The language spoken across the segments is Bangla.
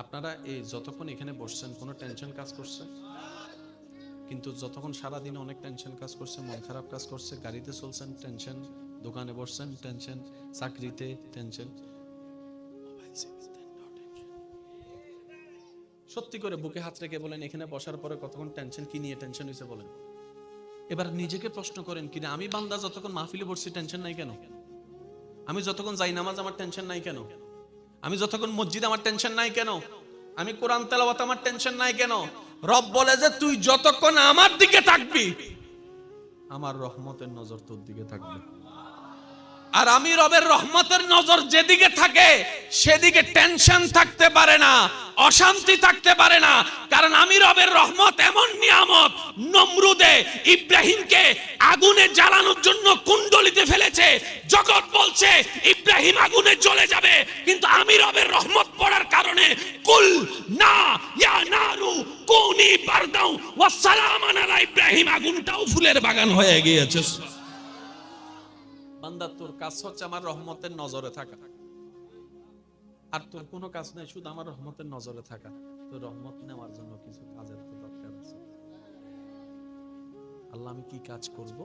আপনারা এই যতক্ষণ এখানে বসছেন কোনো টেনশন কাজ করছে? কিন্তু যতক্ষণ সারাদিন অনেক টেনশন কাজ করছে, মন খারাপ কাজ করছে, গাড়িতে চলছেন টেনশন, দোকানে বসছেন টেনশন, চাকরিতে টেনশন, সত্যি করে বুকে হাত রেখে বলেন এখানে বসার পরে কতক্ষণ টেনশন, কি নিয়ে টেনশন হয়েছে বলেন। এবার নিজেকে প্রশ্ন করেন কিনা আমি বান্দা যতক্ষণ মাহফিলে বসছি টেনশন নাই কেন? আমি যতক্ষণ যাই নামাজ আমার টেনশন নাই কেন? আমি যতক্ষণ মসজিদ আমার টেনশন নাই কেন? আমি কোরআন তেলাওয়াত আমার টেনশন নাই কেন? রব বলে যে তুই যতক্ষণ আমার দিকে থাকবি আমার রহমতের নজর তোর দিকে থাকবে। আর আমি রবের রহমতের নজর যেদিকে থাকে সেদিকে টেনশন থাকতে পারে না, অশান্তি থাকতে পারে না। কারণ আমি রবের রহমত এমন নিয়ামত, নমরুদে ইব্রাহিমকে আগুনে জ্বালানোর জন্য কুণ্ডলিতে ফেলেছে, জগৎ বলছে ইব্রাহিম আগুনে জ্বলে যাবে, কিন্তু আমি রবের রহমত পড়ার কারণে কুল না ইয়া নারু কুনি বারদাও ওয়া সালামান আলা ইব্রাহিম, আগুনটাও ফুলের বাগান হয়ে গিয়েছে। বান্দা তোর কাজ হচ্ছে আমার রহমতের নজরে থাকা, আর তোর কোনো কাজ নাই, শুধু আমার রহমতের নজরে থাকা। তোর রহমত নেওয়ার জন্য কিছু কাজের তো দরকার আছে। আল্লাহ আমি কি কাজ করব?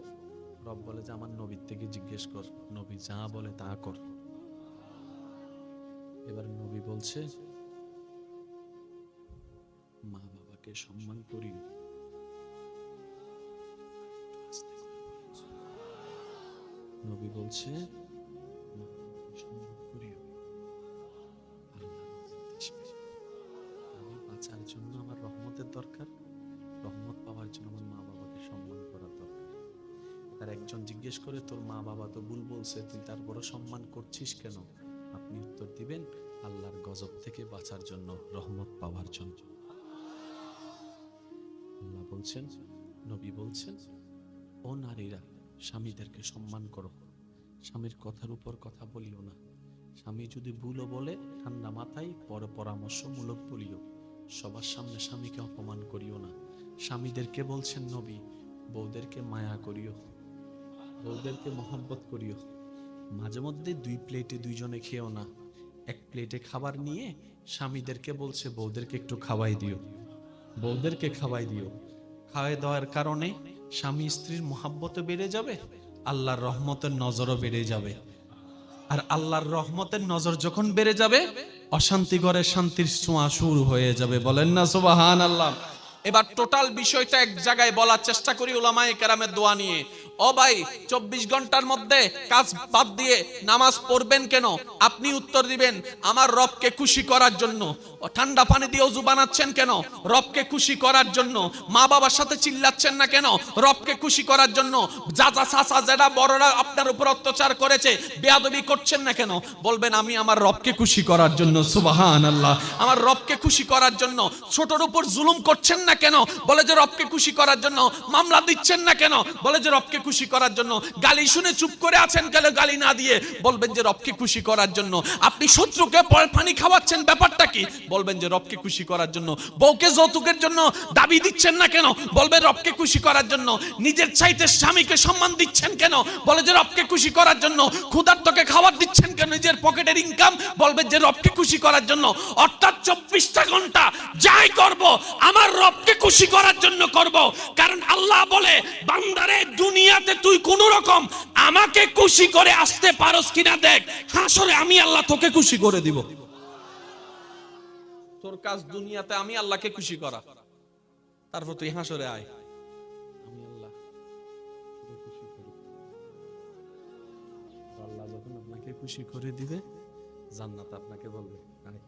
রব বলে যে আমার নবীর থেকে জিজ্ঞেস কর, নবী যা বলে তা কর। এবার নবী বলছে মা বাবাকে সম্মান করি। নবী বলছে মা বাবাকে সম্মান করিও, আমি বাঁচার জন্য আমার রহমতের দরকার, রহমত পাওয়ার জন্য আমার মা বাবাকে সম্মান করার দরকার। আর একজন জিজ্ঞেস করে তোর মা বাবা তো ভুল বলছে, তুই তার বড় সম্মান করছিস কেন? আপনি উত্তর দিবেন আল্লাহর গজব থেকে বাঁচার জন্য, রহমত পাওয়ার জন্য। আল্লাহ বলছেন, নবী বলছেন ও নারীরা স্বামীদেরকে সম্মান করো, স্বামীর কথার উপর কথা বলিও না। স্বামী যদি ভুলও বলে ঠান্ডা মাথায় পর পরামর্শমূলক বলিও, সবার সামনে স্বামীকে অপমান করিও না। স্বামীদেরকে বলছেন নবী বউদেরকে মায়া করিও, বউদেরকে মহব্বত করিও। মাঝে মধ্যে দুই প্লেটে দুইজনে খেও না, এক প্লেটে খাবার নিয়ে স্বামীদেরকে বলছে বউদেরকে একটু খাওয়াই দিও, বউদেরকে খাওয়াই দিও। খাওয়াই দেওয়ার কারণে স্বামী স্ত্রীর মহব্বত বেড়ে যাবে, আল্লাহর রহমতের নজরও বেড়ে যাবে। আর আল্লাহর রহমতের নজর যখন বেড়ে যাবে অশান্তি ঘরে শান্তির ছোঁয়া শুরু হয়ে যাবে। বলেন না সুবহানাল্লাহ। এবার টোটাল বিষয়টা এক জায়গায় বলার চেষ্টা করি উলামায়ে কেরামের দোয়া নিয়ে। ও ভাই 24 ঘন্টার মধ্যে কাজ বাদ দিয়ে নামাজ পড়বেন কেন? আপনি উত্তর দিবেন আমার রবকে খুশি করার জন্য। ঠান্ডা পানি দিয়ে ওযু বানাচ্ছেন কেন? রবকে খুশি করার জন্য। মা বাবার সাথে চিল্লাচ্ছেন না কেন? রবকে খুশি করার জন্য। চাচা চাচা যেটা বড়রা আপনার উপর অত্যাচার করেছে বেয়াদবি করছেন না কেন? বলবেন আমি আমার রবকে খুশি করার জন্য। সুবহানাল্লাহ। আমার রবকে খুশি করার জন্য। ছোটর উপর জুলুম করছেন না কেন? বলে যে রবকে খুশি করার জন্য। মামলা দিচ্ছেন না কেন? বলে যে রবকে খুশি করার জন্য। গালি শুনে চুপ করে আছেন কেন গালি না দিয়ে? বলবেন যে রবকে খুশি করার জন্য। আপনি শত্রুকে পানি খাওয়াচ্ছেন ব্যাপারটা কি? বলবেন যে রবকে খুশি করার জন্য। বউকে যৌতুকের জন্য দাবি দিচ্ছেন না কেন? বলবেন রবকে খুশি করার জন্য। নিজের চাইতে স্বামীকে সম্মান দিচ্ছেন কেন? বলে যে রবকে খুশি করার জন্য। ক্ষুধার্তকে খাবার দিচ্ছেন কেন? নিজের পকেটের ইনকাম, বলবেন যে রবকে খুশি করার জন্য। অর্থাৎ 24টা ঘন্টা যাই করব আমার রবকে খুশি করার জন্য করব। কারণ আল্লাহ বলে বান্দারে দুনিয়াতে তুই কোন রকম আমাকে খুশি করে আসতে পারস কিনা দেখ, হাসরে আমি আল্লাহ তোকে খুশি করে দিব। তোর কাজ দুনিয়াতে আমি আল্লাহকে খুশি করা, তারপর তুই হাসরে আয় আমি আল্লাহ তোকে খুশি করি। আল্লাহ যখন আপনাকে খুশি করে দিবে জান্নাত আপনাকে বলবে আয়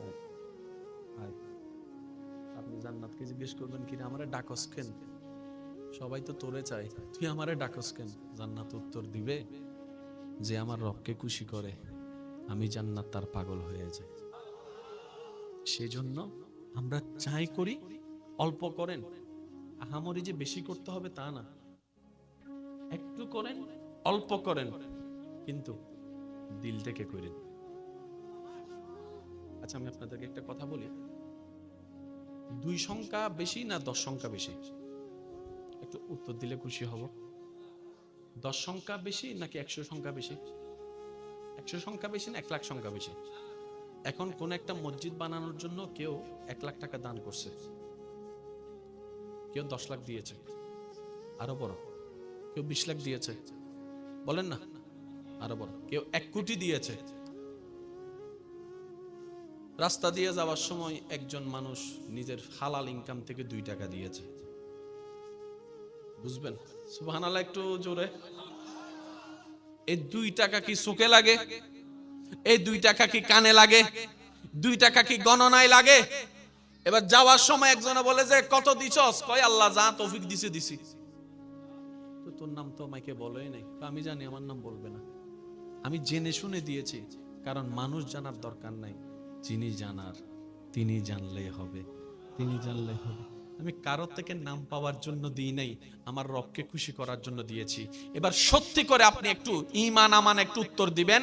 আয় আয়। আপনি জান্নাতকে জিজ্ঞেস করবেন কিরে আমারে ডাকস কেন? সবাই তো তোরে চায়, তুই আমারে ডাকস কেন? জান্নাত উত্তর দিবে যে আমার রবকে খুশি করে আমি জান্নাত তার পাগল হয়ে যাই। সেজন্য আমরা চাই করি অল্প করেন, আহামরি যে বেশি করতে হবে তা না, একটু করেন অল্প করেন কিন্তু দিল থেকে করেন। আচ্ছা আমি আপনাদেরকে একটা কথা বলি, 2 সংখ্যা বেশি না 10 সংখ্যা বেশি? একটু উত্তর দিলে খুশি হব। 10 সংখ্যা বেশি নাকি 100 সংখ্যা বেশি? 100 সংখ্যা বেশি না 1 লাখ সংখ্যা বেশি? এখন কোন একটা মসজিদ বানানোর জন্য কেউ 1 লাখ টাকা দান করছে, কেউ 10 লাখ দিয়েছে, আরো বড় কেউ 20 লাখ দিয়েছে, বলেন না, আরো বড় কেউ 1 কোটি দিয়েছে। রাস্তা দিয়ে যাওয়ার সময় একজন মানুষ নিজের হালাল ইনকাম থেকে 2 টাকা দিয়েছে। বুঝবেন? সুবহানাল্লাহ একটু জোরে। এই 2 টাকা কি চোখে লাগে? এই 2 টাকা কি কানে লাগে? 2 টাকা কি গণনায় লাগে? এবার যাওয়ার সময় একজনে বলে যে কত দিছস? কয় আল্লাহ যা তৌফিক দিছে দিছি। তো তোর নাম তো আমাকে বলেই নাই। আমি জানি আমার নাম বলবে না, আমি জেনে শুনে দিয়েছি, কারণ মানুষ জানার দরকার নাই, যিনি জানার তিনি জানলেই হবে, তিনি জানলেই হবে। আমি কারোর থেকে নাম পাওয়ার জন্য দিই নাই, আমার রবকে খুশি করার জন্য দিয়েছি। এবার সত্যি করে আপনি একটু ঈমান আমান একটু উত্তর দিবেন।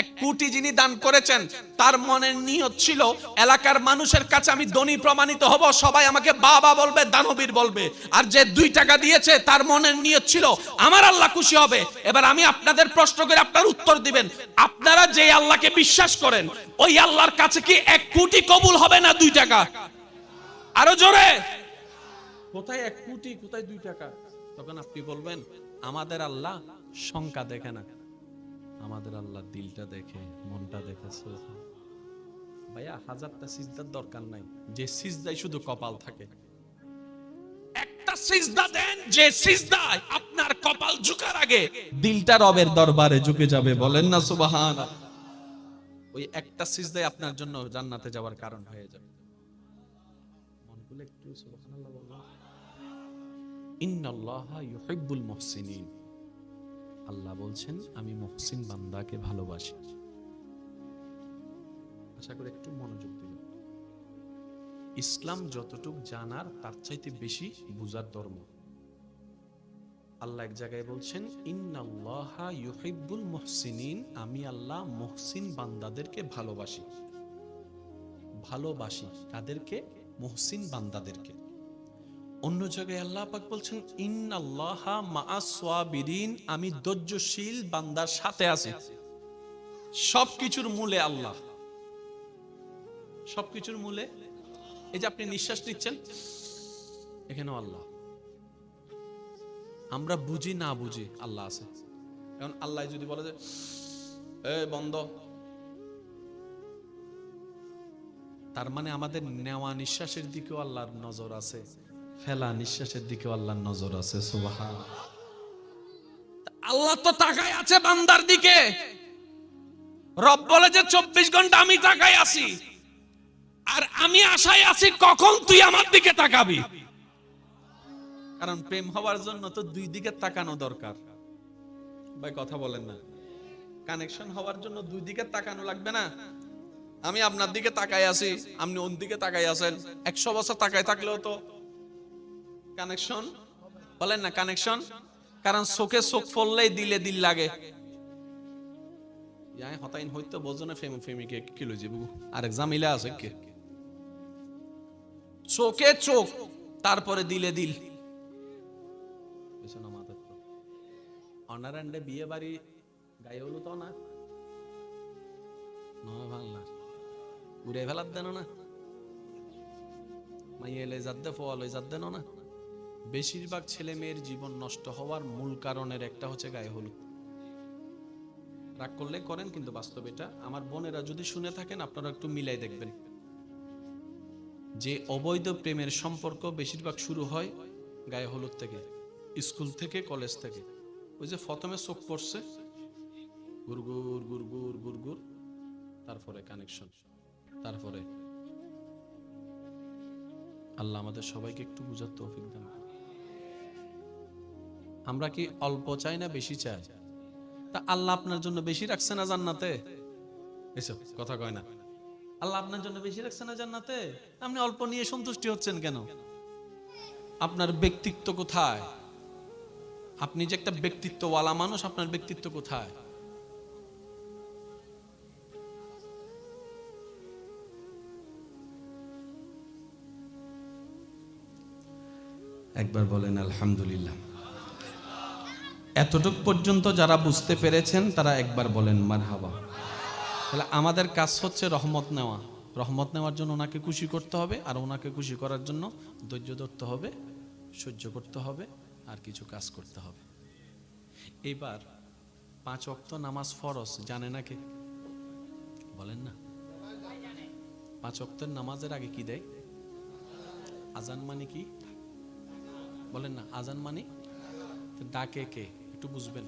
1 কোটি যিনি দান করেছেন তার মনের নিয়ত ছিল এলাকার মানুষের কাছে আমি ধনী প্রমাণিত হব, সবাই আমাকে বাবা বলবে, দানবীর বলবে। আর যে 2 টাকা দিয়েছে তার মনের নিয়ত ছিল আমার আল্লাহ খুশি হবে। এবার আমি আপনাদের প্রশ্ন করে আপনার উত্তর দিবেন, আপনারা যে আল্লাহকে বিশ্বাস করেন ওই আল্লাহর কাছে কি 1 কোটি কবুল হবে না 2 টাকা? আরো জোরে। কোথায় 1 কোটি, কোথায় 2 টাকা? তখন আপনি বলবেন আমাদের আল্লাহ সংখ্যা দেখে না, আমাদের আল্লাহ দিলটা দেখে, মনটা দেখে। ভাইয়া 1000টা সিজদার দরকার নাই, যে সিজদায় শুধু কপাল থাকে। একটা সিজদা দেন যে সিজদায় আপনার কপাল ঝুঁকার আগে দিলটা রবের দরবারে ঝুঁকে যাবে। বলেন না সুবহানাল্লাহ। ওই একটা সিজদায় আপনার জন্য জান্নাতে যাওয়ার কারণ হয়ে যাবে। মনগুলো একটু সুবহানাল্লাহ বলুন। ইন্নাল্লাহা ইউহিব্বুল মুহসিনিন। আল্লাহ বলছেন আমি মুহসিন বান্দাকে ভালোবাসি। আশা করি একটু মনোযোগ দিবেন। ইসলাম যতটুক জানার তার চাইতে বেশি বুঝার ধর্ম। আল্লাহ এক জায়গায় বলছেন ইন্নাল্লাহা ইউহিব্বুল মুহসিনিন, আমি আল্লাহ মুহসিন বান্দাদেরকে ভালোবাসি। ভালোবাসি কাদেরকে? মুহসিন বান্দাদেরকে। অন্য জায়গায় আল্লাহ পাক বলছেন ইন্নাল্লাহা মাআস সাবিরিন, আমি ধৈর্যশীল বান্দার সাথে আছি। সবকিছুর মূলে আল্লাহ, সবকিছুর মূলে। এই যে আপনি নিঃশ্বাস নিচ্ছেন, এখানেও আল্লাহ। আমরা বুঝি না বুঝি আল্লাহ আছে। এখন আল্লাহ যদি বলে যে বন্ধ, তার মানে আমাদের নেওয়া নিঃশ্বাসের দিকেও আল্লাহর নজর আছে, ফেলা নিঃশ্বাসের দিকেও আল্লাহর নজর আছে। সুবহানাল্লাহ। আল্লাহ তো তাকায় আছে বান্দার দিকে। রব বলে যে 24 ঘন্টা আমি তাকায় আছি, আর আমি আশায় আছি কখন তুই আমার দিকে তাকাবি। কারণ প্রেম হওয়ার জন্য তো 2 দিকে তাকানো দরকার। ভাই কথা বলেন না? কানেকশন হওয়ার জন্য 2 দিকে তাকানো লাগবে না? আমি আপনার দিকে তাকায় আছি, আপনি ওর দিকে তাকায় আছেন, 100 বছর তাকায় থাকলেও তো কানেকশন, বলেন না কানেকশন? কারণ চোখে চোখ ফললেই দিলে দিল লাগে। ইয়াই হতাইন হইতো বোঝনে ফেমিকে কি লই যাবো, আরেক জামিলা আছে কে? চোখে চোখ, তারপরে দিলে দিল। পেছনে মাথা তো অনারান্ডে বিয়ে বাড়ি গায়ে হলো তো না, নয় বাংলা উড়ে ফেলার দেন না, মাইয়ে লই যাদ্দে ফোয়া লই যাদ্দে না। বেশিরভাগ ছেলে মেয়ের জীবন নষ্ট হওয়ার মূল কারণের একটা হচ্ছে গায়ে হলুদ। রাগ করলে করেন, কিন্তু বাস্তব এটা। আমার বোনেরা যদি শুনে থাকেন আপনারা একটু মিলাই দেখবেন যে অবৈধ প্রেমের সম্পর্ক বেশিরভাগ শুরু হয় গায়ে হলুদ থেকে, স্কুল থেকে, কলেজ থেকে। ওই যে প্রথমে চোখ পড়ছে, গুরগুর গুরগুর গুরগুর, তারপরে কানেকশন, তারপরে। আল্লাহ আমাদের সবাইকে একটু বুঝার তৌফিক দান। আমরা কি অল্প চাই না বেশি চাই? তা আল্লাহ আপনার জন্য বেশি রাখছে না জান্নাতে? এসব কথা কয় না। আল্লাহ আপনার জন্য বেশি রাখছে না জান্নাতে? আপনি অল্প নিয়ে সন্তুষ্টি হচ্ছেন কেন? আপনার ব্যক্তিত্ব কোথায়? আপনি যে একটা ব্যক্তিত্বওয়ালা মানুষ, আপনার ব্যক্তিত্ব কোথায়? একবার বলেন আলহামদুলিল্লাহ। এতটুক পর্যন্ত যারা বুঝতে পেরেছেন তারা একবার বলেন মারহাবা। তাহলে আমাদের কাজ হচ্ছে রহমত নেওয়া। রহমত নেওয়ার জন্য ওনাকে খুশি করতে হবে, আর ওনাকে খুশি করার জন্য ধৈর্য ধরতে হবে, সহ্য করতে হবে, আর কিছু কাজ করতে হবে। এবার 5 ওয়াক্ত নামাজ ফরজ, জানে না কে? বলেন না। 5 ওয়াক্তের নামাজের আগে কি দেয়? আজান মানে কি? বলেন না। আজান মানে ডাকে কে? একটু বুঝবেন।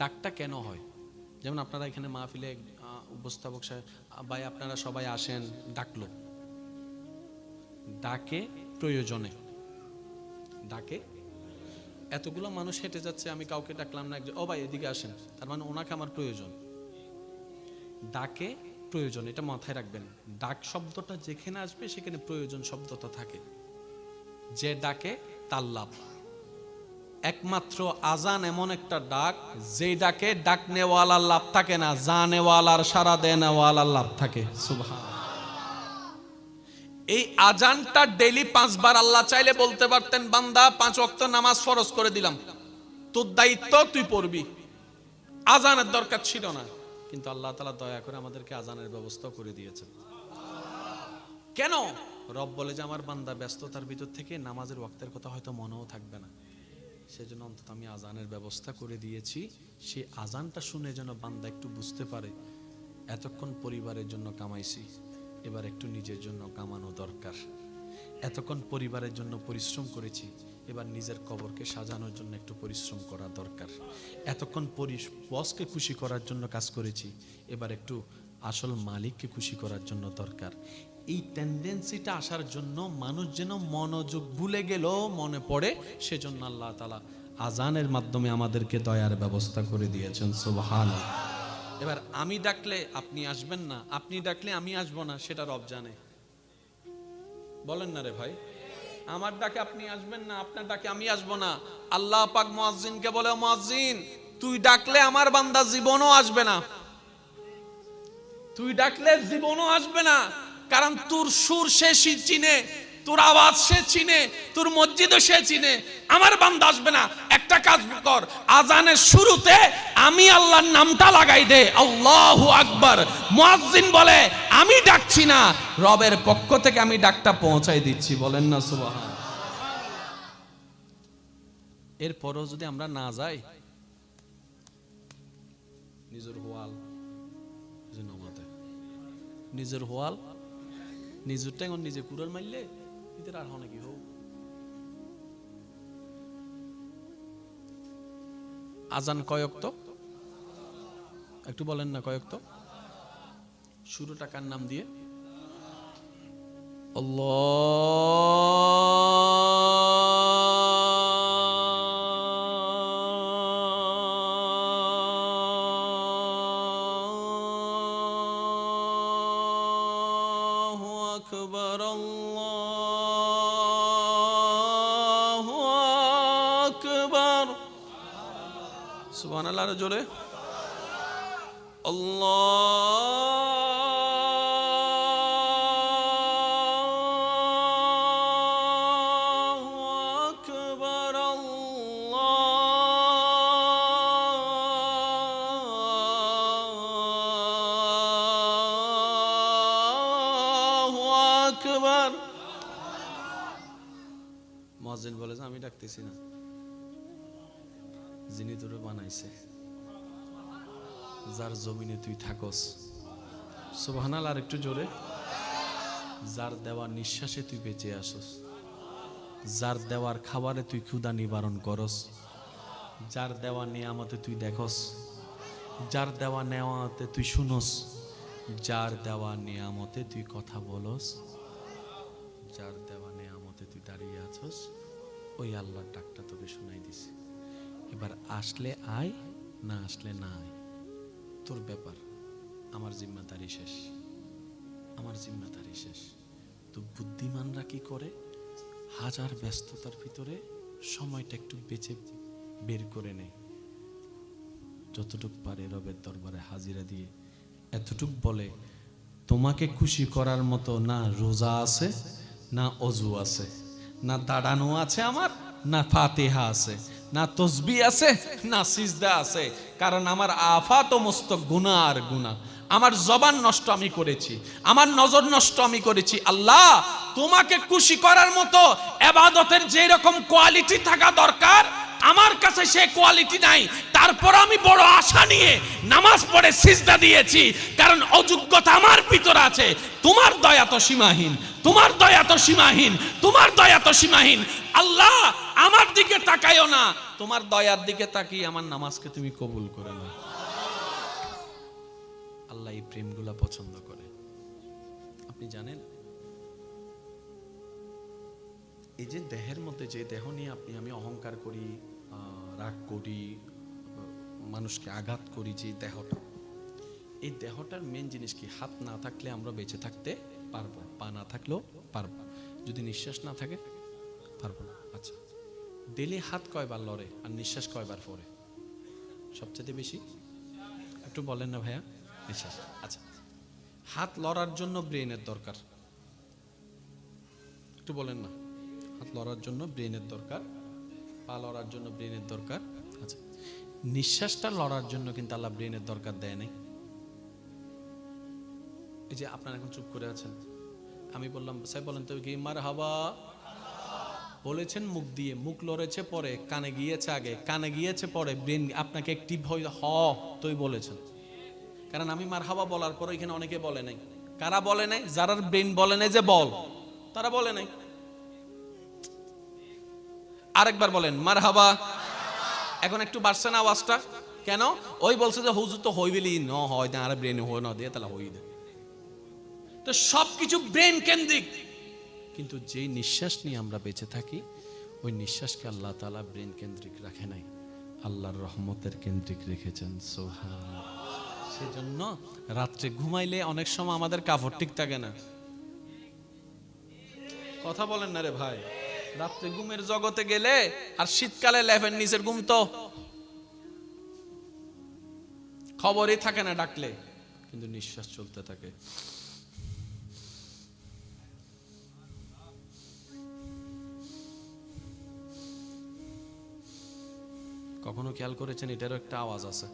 ডাকটা কেন হয়? যেমন আপনারা এখানে মাহফিলে উপস্থাপক সাহেব, ভাই আপনারা সবাই আসেন, ডাকলো। ডাকে প্রয়োজনে, ডাকে। এতগুলো মানুষ হেঁটে যাচ্ছে, আমি কাউকে ডাকলাম না, একজন ও ভাই এদিকে আসেন, তার মানে ওনাকে আমার প্রয়োজন। ডাকে প্রয়োজন, এটা মাথায় রাখবেন। ডাক শব্দটা যেখানে আসবে সেখানে প্রয়োজন শব্দটা থাকে। যে ডাকে তার লাভ। একমাত্র আজান এমন একটা ডাক, যে ডাকে ডাক নেওয়ালার লাভ থাকে না, জানেওয়ালার সারা দেনেওয়ালার লাভ থাকে। সুবহান। এই আজানটা ডেইলি 5 বার আল্লাহ চাইলে বলতে পারতেন, বান্দা 5 ওয়াক্ত নামাজ ফরজ করে দিলাম, তোর দায়িত্ব তুই পড়বি। আজানের দরকার ছিল না, কিন্তু আল্লাহ তাআলা দয়া করে আমাদেরকে আজানের ব্যবস্থা করে দিয়েছেন। কেন? রব বলে যে আমার বান্দা ব্যস্ততার ভিতর থেকে নামাজের ওয়াক্তের কথা হয়তো মনেও থাকবে না, সেজন্য অন্তত আমি আজানের ব্যবস্থা করে দিয়েছি। সেই আজানটা শুনে যেন বান্দা একটু বুঝতে পারে, এতক্ষণ পরিবারের জন্য কামাইছি, এবার একটু নিজের জন্য কামানো দরকার। এতক্ষণ পরিবারের জন্য পরিশ্রম করেছি, এবার নিজের কবরকে সাজানোর জন্য একটু পরিশ্রম করা দরকার। এতক্ষণ বসকে খুশি করার জন্য কাজ করেছি, এবার একটু আসল মালিককে খুশি করার জন্য দরকার। এই টেন্ডেন্সিটা আসার জন্য মানুষ যেন মনোযোগ ভুলে গেল মনে পড়ে, সেজন্য আল্লাহ তাআলা আজানের মাধ্যমে আমাদেরকে দয়ার ব্যবস্থা করে দিয়েছেন। সুবহানাল্লাহ। এবার আমি ডাকলে আপনি আসবেন না, আপনি ডাকলে আমি আসবো না, সেটা রব জানে। বলেন না রে ভাই। আমার ডাকে আপনি আসবেন না, আপনার ডাকে আমি আসবো না। আল্লাহ পাক মুয়াজ্জিনকে বলে, মুয়াজ্জিন তুই ডাকলে আমার বান্দা জীবনও আসবে না, তুই ডাকলে জীবনও আসবে না, কারণ তোর সুর সে চিনে, তোর আওয়াজ সে চিনে, তোর মসজিদও সে চিনে। আমার বান্দা আসবে না। একটা কাজ কর, আজানের শুরুতে আমি আল্লাহর নামটা লাগাই দে, আল্লাহু আকবার। মুয়াজ্জিন বলে আমি ডাকছি না, রবের পক্ষ থেকে আমি ডাকটা পৌঁছাই দিচ্ছি। বলেন না সুবহান। এরপরও যদি আমরা না যাই, নিজের হোয়াল নিজের হোয়াল নিজের টাইম নিজে কুড়াল মারলে এদের আর হয় নাকি হোক। আজান কয়ক্ত একটু বলেন না, কয়ক্ত? শুরুটা কার নাম দিয়ে? আল্লাহু আকবার, আল্লাহু আকবার। সুবহানাল্লাহ জোরে। আল্লাহু আকবার, আল্লাহু আকবার। মুয়াজ্জিন বলে যে আমি ডাকতেছি না, যিনি তোরে বানাইছে, যার জমিনে তুই থাকস। সুবহানাল্লাহ। আর একটু জোরে। যার দেওয়া নিঃশ্বাসে তুই বেঁচে আসস, যার দেওয়ার খাবারে তুই ক্ষুধা নিবারণ করস, যার দেওয়া নিয়ামতে তুই দেখস, যার দেওয়া নেওয়াতে তুই শুনস, যার দেওয়া নিয়ামতে তুই কথা বলস, যার দেওয়া নিয়ামতে তুই দাঁড়িয়ে আছস, ওই আল্লাহর ডাকটা তোকে শোনাই দিছে। এবার আসলে আয়, না আসলে না আয়, তোর ব্যাপার। আমার জিম্মাদারি শেষ, আমার জিম্মাদারি শেষ। তো বুদ্ধিমানরা কি করে? হাজার ব্যস্ততার ভিতরে সময়টা একটু বেঁচে বের করে নেয়, যতটুক পারে রবের দরবারে হাজিরা দিয়ে এতটুক বলে, তোমাকে খুশি করার মতো না রোজা আছে, না অজু আছে, না দাঁড়ানো আছে আমার, না ফাতিহা আছে, না তসবিহ আছে, না সিজদা আছে। কারণ আমার আফাত মস্তক গুনাহ আর গুনাহ। আমার জবান নষ্ট আমি করেছি, আমার নজর নষ্ট আমি করেছি। আল্লাহ, তোমাকে খুশি করার মতো ইবাদতের যে রকম কোয়ালিটি থাকা দরকার, আমার কাছে সেই কোয়ালিটি নাই। তারপর আমি বড় আশা নিয়ে নামাজ পড়ে সিজদা দিয়েছি, কারণ অযোগ্যতা আমার ভিতরে আছে। তোমার দয়া তো সীমাহীন, তোমার দয়া তো সীমাহীন, তোমার দয়া তো সীমাহীন। আল্লাহ, আমার দিকে তাকাইও না, তোমার দয়ার দিকে তাকিয়ে আমার নামাজকে তুমি কবুল করে নাও। আল্লাহ এই প্রেমগুলা পছন্দ করে। আপনি জানেন, এই যে দেহের মধ্যে যে দেহ নিয়ে আপনি আমি অহংকার করি, রাগ করি, মানুষকে আঘাত করি, যে দেহটা, এই দেহটার মেন জিনিস কি? হাত না থাকলে আমরা বেঁচে থাকতে পারবো, পা না থাকলেও পারবো, যদি নিঃশ্বাস না থাকে পারবো না। আচ্ছা, ডেলি হাত কয়বার লড়ে আর নিঃশ্বাস কয়বার পড়ে সবচেয়ে বেশি? একটু বলেন না ভাইয়া। নিঃশ্বাস। আচ্ছা, হাত লড়ার জন্য ব্রেনের দরকার, একটু বলেন না। হাত লড়ার জন্য ব্রেনের দরকার, পা লড়ার জন্য ব্রেনের দরকার। আচ্ছা, নিঃশ্বাসটা লড়ার জন্য কিন্তু আল্লাহ ব্রেনের দরকার দেয় নাই। এই যে আপনারা এখন চুপ করে আছেন, আমি বললাম সাহেব বলেন তো কি মারহাবা বলেছেন মুখ দিয়ে, মুখ লড়েছে পরে, কানে গিয়েছে আগে, কানে গিয়েছে পরে, ব্রেন আপনাকে অ্যাক্টিভ হয়ে তুই বলেছেন। কারণ আমি মারহাবা বলার পর এখানে অনেকে বলে নাই। কারা বলে নাই? যারা ব্রেন বলে নাই যে বল, তারা বলে নাই। আরেকবার বলেন মারহাবা। এখন একটু বাড়ছে না আওয়াজটা? কেন? ওই বলছে যে হুজুর তো হইবেলি ন হয় না, আর ব্রেন হয় না দিয়ে তাহলে হই না। তো সবকিছু ব্রেন কেন্দ্রিক, কিন্তু যেই নিঃশ্বাস নিয়ে আমরা বেঁচে থাকি, ওই নিঃশ্বাসকে আল্লাহ তাআলা ব্রেন কেন্দ্রিক রাখে নাই, আল্লাহর রহমতের কেন্দ্রিক রেখেছেন। সুবহানাল্লাহ। সেজন্য রাত্রে ঘুমাইলে অনেক সময় আমাদের কাপড় ঠিক থাকে না। কথা বলেন না রে ভাই। রাত্রে ঘুমের জগতে গেলে আর শীতকালে লেফের নিচের ঘুম তো খবরই থাকে না ডাকলে, কিন্তু নিঃশ্বাস চলতে থাকে। কখনো খেয়াল করেছেন এটারও একটা আওয়াজ আছে?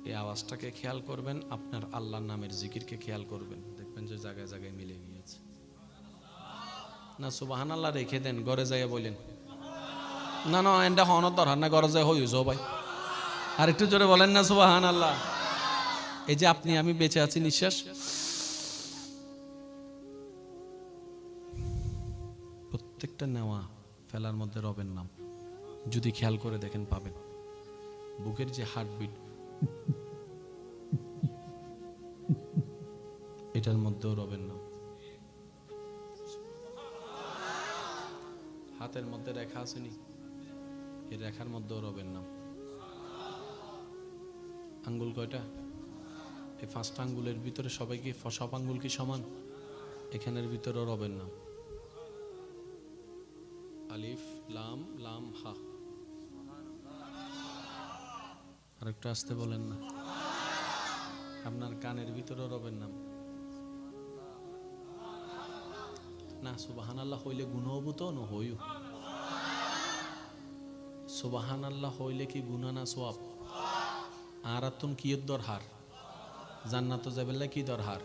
এই আওয়াজটাকে খেয়াল করবেন, আপনার আল্লাহর নামের জিকিরকে খেয়াল করবেন, দেখবেন যে জায়গায় জায়গায় মিলে গিয়েছে। না সুবহানাল্লাহ রেখে দেন, ঘরে যাইয়া বলেন না না এটা হওয়ার দরকার না, ঘরে যাই হইছ ভাই। আর একটু জোরে বলেন না সুবহানাল্লাহ। এই যে আপনি আমি বেঁচে আছি, নিঃশ্বাস, প্রত্যেকটা নেওয়া ফেলার মধ্যে রবের নাম। যদি খেয়াল করে দেখেন পাবেন বুকের যে হার্টবিট, এটার মধ্যেও রবের নাম। হাতের মধ্যে রেখা আসেনি, এই রেখার মধ্যেও রবের নাম। আঙ্গুল কয়টা? এই 5টা আঙ্গুলের ভিতরে সবাই কি সব আঙ্গুল কি সমান? এখানের ভিতরেও রবের নাম। আলিফ লাম লাম হা। আরেকটা আসতে বলেন না। আপনার কানের ভিতরেও রবের নাম। না সুবহানাল্লাহ হইলে গুনাহ হবো তো না হইও? সুবহানাল্লাহ হইলে কি গুনাহ না সওয়াব? আর আতুন কিয়ত দরহার, জান্নাত যাবেলা কি দরহার?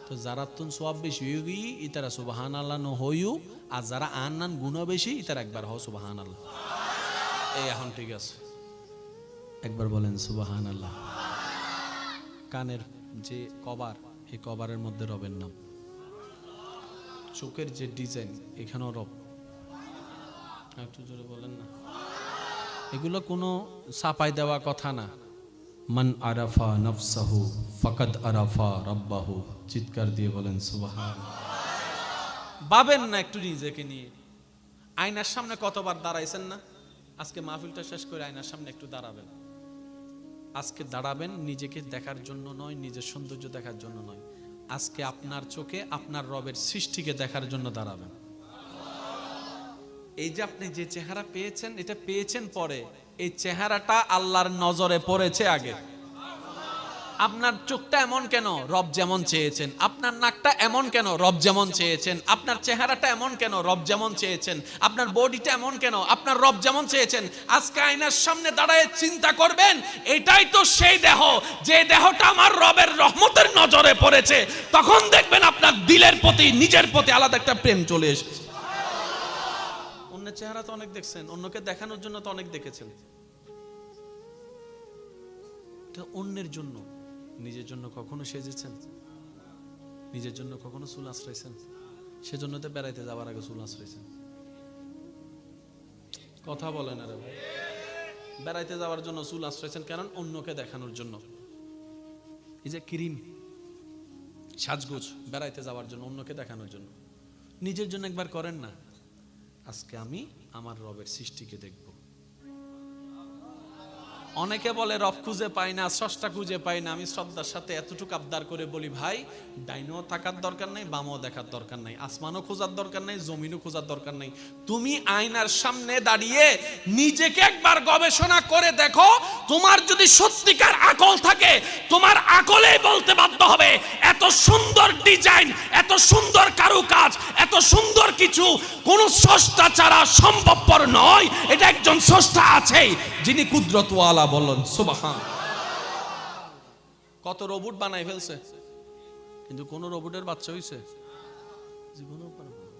তো যারাতুন সওয়াব বেশি হই গই ইতারা সুবহানাল্লাহ ন হইও, আর যারা আনান গুনাহ বেশি ইতারা একবার হও সুবহানাল্লাহ। এই এখন ঠিক আছে, একবার বলেন সুবহানাল্লাহ। কানের যে কভার, এই কভারের মধ্যে রবের নাম। চোখের যে ডিজাইন, এখানেও রব। একটু জোরে বলেন না। এগুলো কোনো ছাপাই দেওয়া কথা না। মান আরাফা নফসাহু ফাকাদ আরাফা রাব্বাহু। চিৎকার দিয়ে বলেন সুবহানাল্লাহ। ভাবেন না একটু নিজেকে নিয়ে। আয়নার সামনে কতবার দাঁড়াইছেন না? আজকে মাহফিলটা শেষ করে আয়নার সামনে একটু দাঁড়াবেন। আজকে দাঁড়াবেন নিজেকে দেখার জন্য নয়, নিজের সৌন্দর্য দেখার জন্য নয়। আজকে আপনার চোখে আপনার রবের সৃষ্টিকে দেখার জন্য দাঁড়াবেন। এই যে আপনি যে চেহারা পেয়েছেন, এটা পেয়েছেন পরে, এই চেহারাটা আল্লাহর নজরে পড়েছে আগে। আপনার চোখটা এমন কেন? রব যেমন চেয়েছেন। আপনার নাকটা এমন কেন? রব যেমন চেয়েছেন। আপনার চেহারাটা এমন কেন? রব যেমন চেয়েছেন। আপনার বডিটা এমন কেন? আপনার রব যেমন চেয়েছেন। আজকে আয়নার সামনে দাঁড়ায় চিন্তা করবেন, এটাই তো সেই দেহ, যে দেহটা আমার রবের রহমতের নজরে পড়েছে। তখন দেখবেন আপনার দিলের প্রতি, নিজের প্রতি আলাদা একটা প্রেম চলে এসেছে। অন্যের চেহারা তো অনেক দেখছেন, অন্যকে দেখানোর জন্য তো অনেক দেখেছেন। অন্যের জন্য, নিজের জন্য কখনো সেজেছেন? নিজের জন্য কখনো চুল আশ্রয়েছেন? সেজন্য তো বেড়াইতে যাওয়ার আগে চুল আশ্রয়েছেন। কথা বলেন আরে ভাই, বেড়াইতে যাওয়ার জন্য চুল আশ্রয়েছেন কারণ অন্যকে দেখানোর জন্য। এই যে ক্রিম, সাজগোজ, বেড়াইতে যাওয়ার জন্য, অন্যকে দেখানোর জন্য। নিজের জন্য একবার করেন না, আজকে আমি আমার রবের সৃষ্টিকে দেখব। অনেকে বলে রব খুঁজে পাই না, স্রষ্টা খুঁজে পাই না। আমি শ্রদ্ধার সাথে এতটুকু আবদার করে বলি, ভাই ডাইনও থাকার দরকার নাই, বামও দেখার দরকার নাই, আসমানও খোঁজার দরকার নাই, জমিনও খোঁজার দরকার নাই। তুমি আয়নার সামনে দাঁড়িয়ে নিজেকে একবার গবেষণা করে দেখো। তোমার যদি সত্যিকার আকল থাকে, তোমার আকলেই বলতে বাধ্য হবে, এত সুন্দর ডিজাইন, এত সুন্দর কারুকাজ, এত সুন্দর কিছু কোন স্রষ্টা ছাড়া সম্ভবপর নয়। এটা একজন স্রষ্টা আছেই, যিনি কুদরতওয়ালা। বলুন সুবহান। কত রোবট বানাই ফেলছে, কিন্তু কোন রোবটের বাচ্চা হইছে? জীবনেও পারবো না।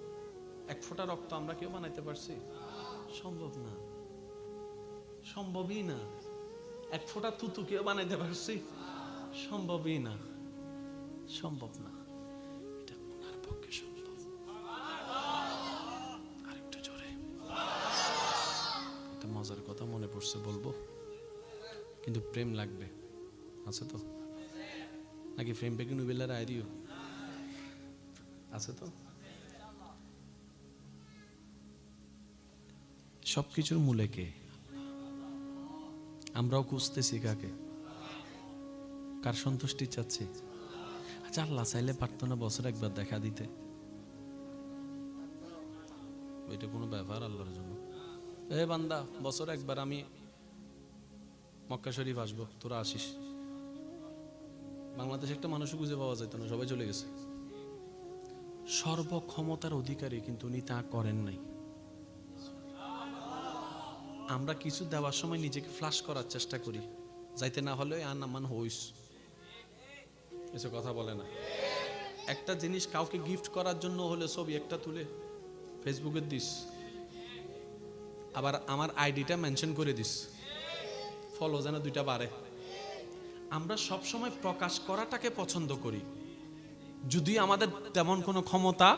এক ফোঁটা রক্ত আমরা কেউ বানাইতে পারছি? সম্ভব না, সম্ভবই না। এক ফোঁটা থুতু কেউ বানাইতে পারছি? সম্ভবই না, সম্ভব না। এটা ওনার পক্ষে সম্ভব। আরেকটু জোরে। একটা মজার কথা মনে পড়ছে, বলবো, কিন্তু প্রেম লাগবে। আছে তো নাকি? প্রেম পেকে নুবেলার আইরিও আছে তো? সবকিছুর মূলে কে? আমরাও খুঁজতেছি কাকে? কার সন্তুষ্টি চাচ্ছি? আচ্ছা, আল্লাহ চাইলে পারতো না বছর একবার দেখা দিতে? এটা কোনো ব্যাপার আল্লাহর জন্য? এ বান্দা, বছর একবার আমি মক্কা শরীফ আসবো, তোরা আসিস। বাংলাদেশে একটা মানুষও খুঁজে পাওয়া যেত না, সবাই চলে গেছে। সর্বক্ষমতার অধিকারী, কিন্তু উনি তা করেন নাই। আমরা কিছু দেওয়ার সময় নিজেকে ফ্লাশ করার চেষ্টা করি, যাইতে না হলে আনামান হইস, এসব কথা বলে না। একটা জিনিস কাউকে গিফট করার জন্য হলে ছবি একটা তুলে ফেসবুকে দিস, আবার আমার আইডিটা মেনশন করে দিস, ফলো যেন 2টা বাড়ে। আমরা সব সময় প্রকাশ করাটাকে পছন্দ করি, যদি আমাদের তেমন কোনো ক্ষমতা,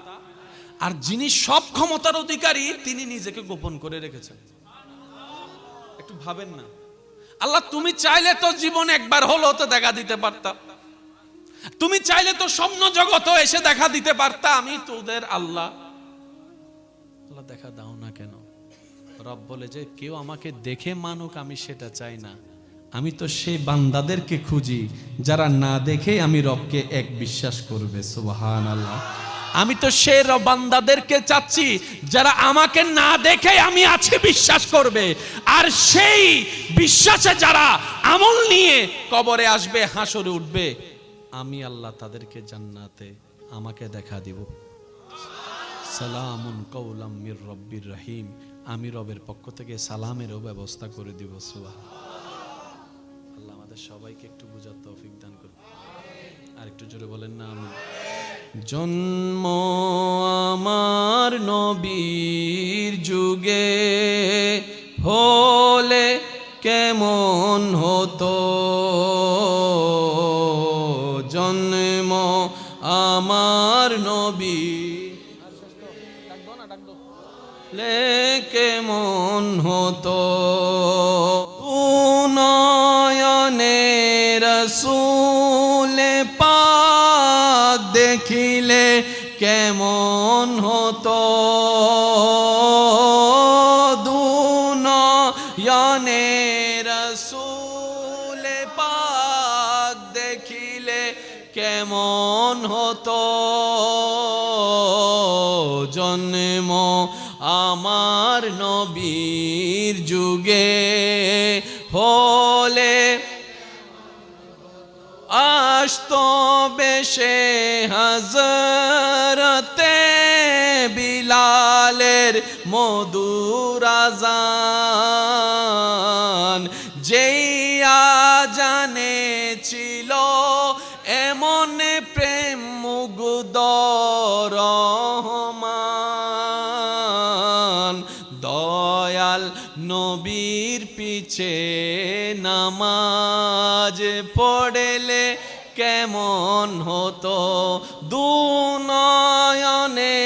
আর যিনি সব ক্ষমতার অধিকারী তিনি নিজেকে গোপন করে রেখেছেন। একটু ভাবেন না, আল্লাহ তুমি চাইলে তো জীবন একবার হলো তো দেখা দিতে পারতা, তুমি চাইলে তো স্বপ্ন জগতে এসে দেখা দিতে পারতা। আমি তোদের আল্লাহ, আল্লাহ দেখা দাও না কেন? রব বলে যে কেউ আমাকে দেখে মানুক, আমি সেটা চাই না। আমি তো সেই বান্দাদেরকে খুঁজি যারা না দেখে আমি রবকে এক বিশ্বাস করবে। সুবহানাল্লাহ। আমি তো সেই বান্দাদেরকে চাচ্ছি যারা আমাকে না দেখে আমি আছি বিশ্বাস করবে, আর সেই বিশ্বাসে যারা আমল নিয়ে কবরে আসবে, হাসরে উঠবে, আমি আল্লাহ তাদেরকে জান্নাতে আমাকে দেখা দিব। সালামুন কাওলাম মির রব্বির রহিম, আমি রবের পক্ষ থেকে সালামেরও ব্যবস্থা করে দিব। সুবহানাল্লাহ। আল্লাহ আমাদের সবাইকে একটু বুঝার তৌফিক দান করুন। আর একটু জোরে বলেন না আমিন। জন্ম আমার নবীর যুগে হলে কেমন হতো, জন্ম আমার নবী কেমন হতো, নয়নে রাসূল পাক দেখিলে কেমন হতো, দুনয়নে রাসূল পাক দেখিলে কেমন হতো, জন্ম আমার নবীর যুগে হলে আসতো বেশে হযরতে বিলালের মধুর আযান, যেই আযানে ছিল এমন প্রেম মুগ্ধ রহমান। দয়াল নবীর পিছে নামাজ পড়লে কেমন হতো, দুনয়নে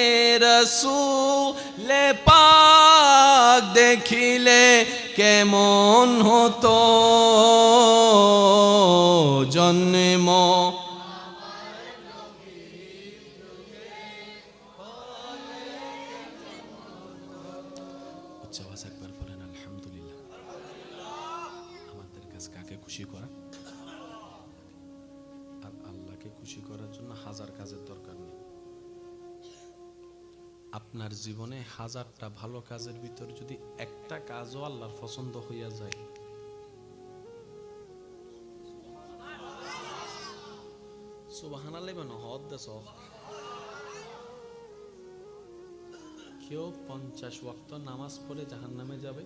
রাসূল পাক দেখিলে কেমন হতো, জন্ম একবার বলেন আলহামদুলিল্লাহ। আমাদের কাছে কাকে খুশি করা আর আল্লাহকে খুশি করার জন্য হাজার কাজের দরকার নেই। আপনার জীবনে হাজারটা ভালো কাজের ভিতর যদি একটা কাজও আল্লাহর পছন্দ হইয়া যায়, সুবহানাল্লাহ মানে হদ দেশ। কেউ 50 ওয়াক্ত নামাজ পড়ে জাহান্নামে যাবে,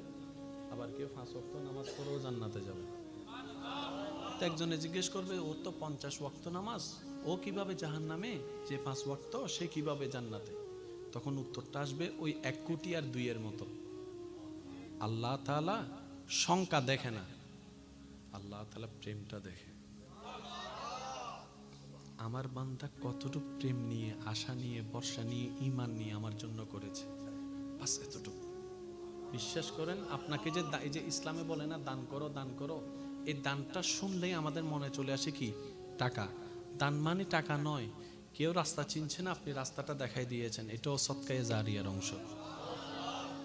আবার কেউ 5 ওয়াক্ত নামাজ পড়েও জান্নাতে যাবে। তো একজনে জিজ্ঞেস করবে, ও তো 50 ওয়াক্ত নামাজ, ও কিভাবে জাহান্নামে, যে 5 ওয়াক্ত সে কিভাবে জান্নাতে? তখন উত্তরটা আসবে ওই 1 কোটি আর 2 এর মতো। আল্লাহ তাআলা সংখ্যা দেখে না, আল্লাহ তাআলা প্রেমটা দেখে। আমার বান্দা কতটুকু প্রেম নিয়ে, আশা নিয়ে, ভরসা নিয়ে, ঈমান নিয়ে আমার জন্য করেছে, বাস এতটুকু। বিশ্বাস করেন, আপনাকে যে এই যে ইসলামে বলে না দান করো দান করো, এই দানটা শুনলেই আমাদের মনে চলে আসে কি টাকা। দান মানে টাকা নয়। কেউ রাস্তা চিনছে না, আপনি রাস্তাটা দেখাই দিয়েছেন, এটাও সদকায়ে জারিয়ার অংশ।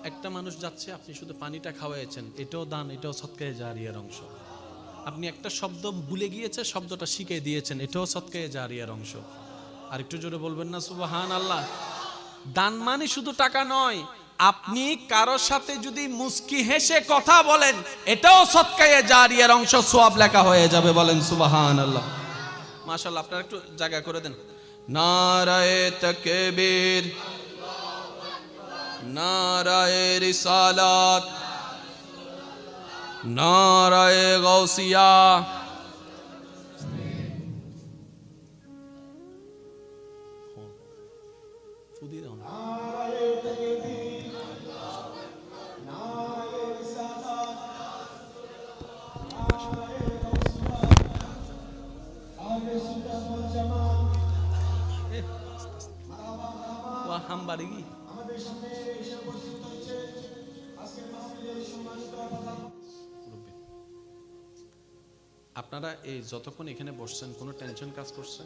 একটা মানুষ যাচ্ছে, আপনি শুধু পানিটা খাওয়াইছেন, এটাও দান, এটাও সদকায়ে জারিয়ার অংশ। আপনি একটা শব্দ ভুলে গিয়েছে, শব্দটা শিখিয়ে দিয়েছেন, এটাও সদকায়ে জারিয়ার অংশ। আর একটু জোরে বলবেন না সুবহানাল্লাহ। দান মানে শুধু টাকা নয়, আপনি কারোর সাথে যদি মুস্কি হেসে কথা বলেন, এটাও সদকায়ে জারিয়ার অংশ, সওয়াব লেখা হয়ে যাবে। বলেন সুবহানাল্লাহ। মাশাআল্লাহ, আপনারা একটু জায়গা করে দেন। নারায়ে তাকবীর, নারায়ে রিসালাত, নারায়ে গাউসিয়া। ফুদি দাও না। আপনারা এই যতক্ষণ এখানে বসছেন কোনো টেনশন কাজ করছে?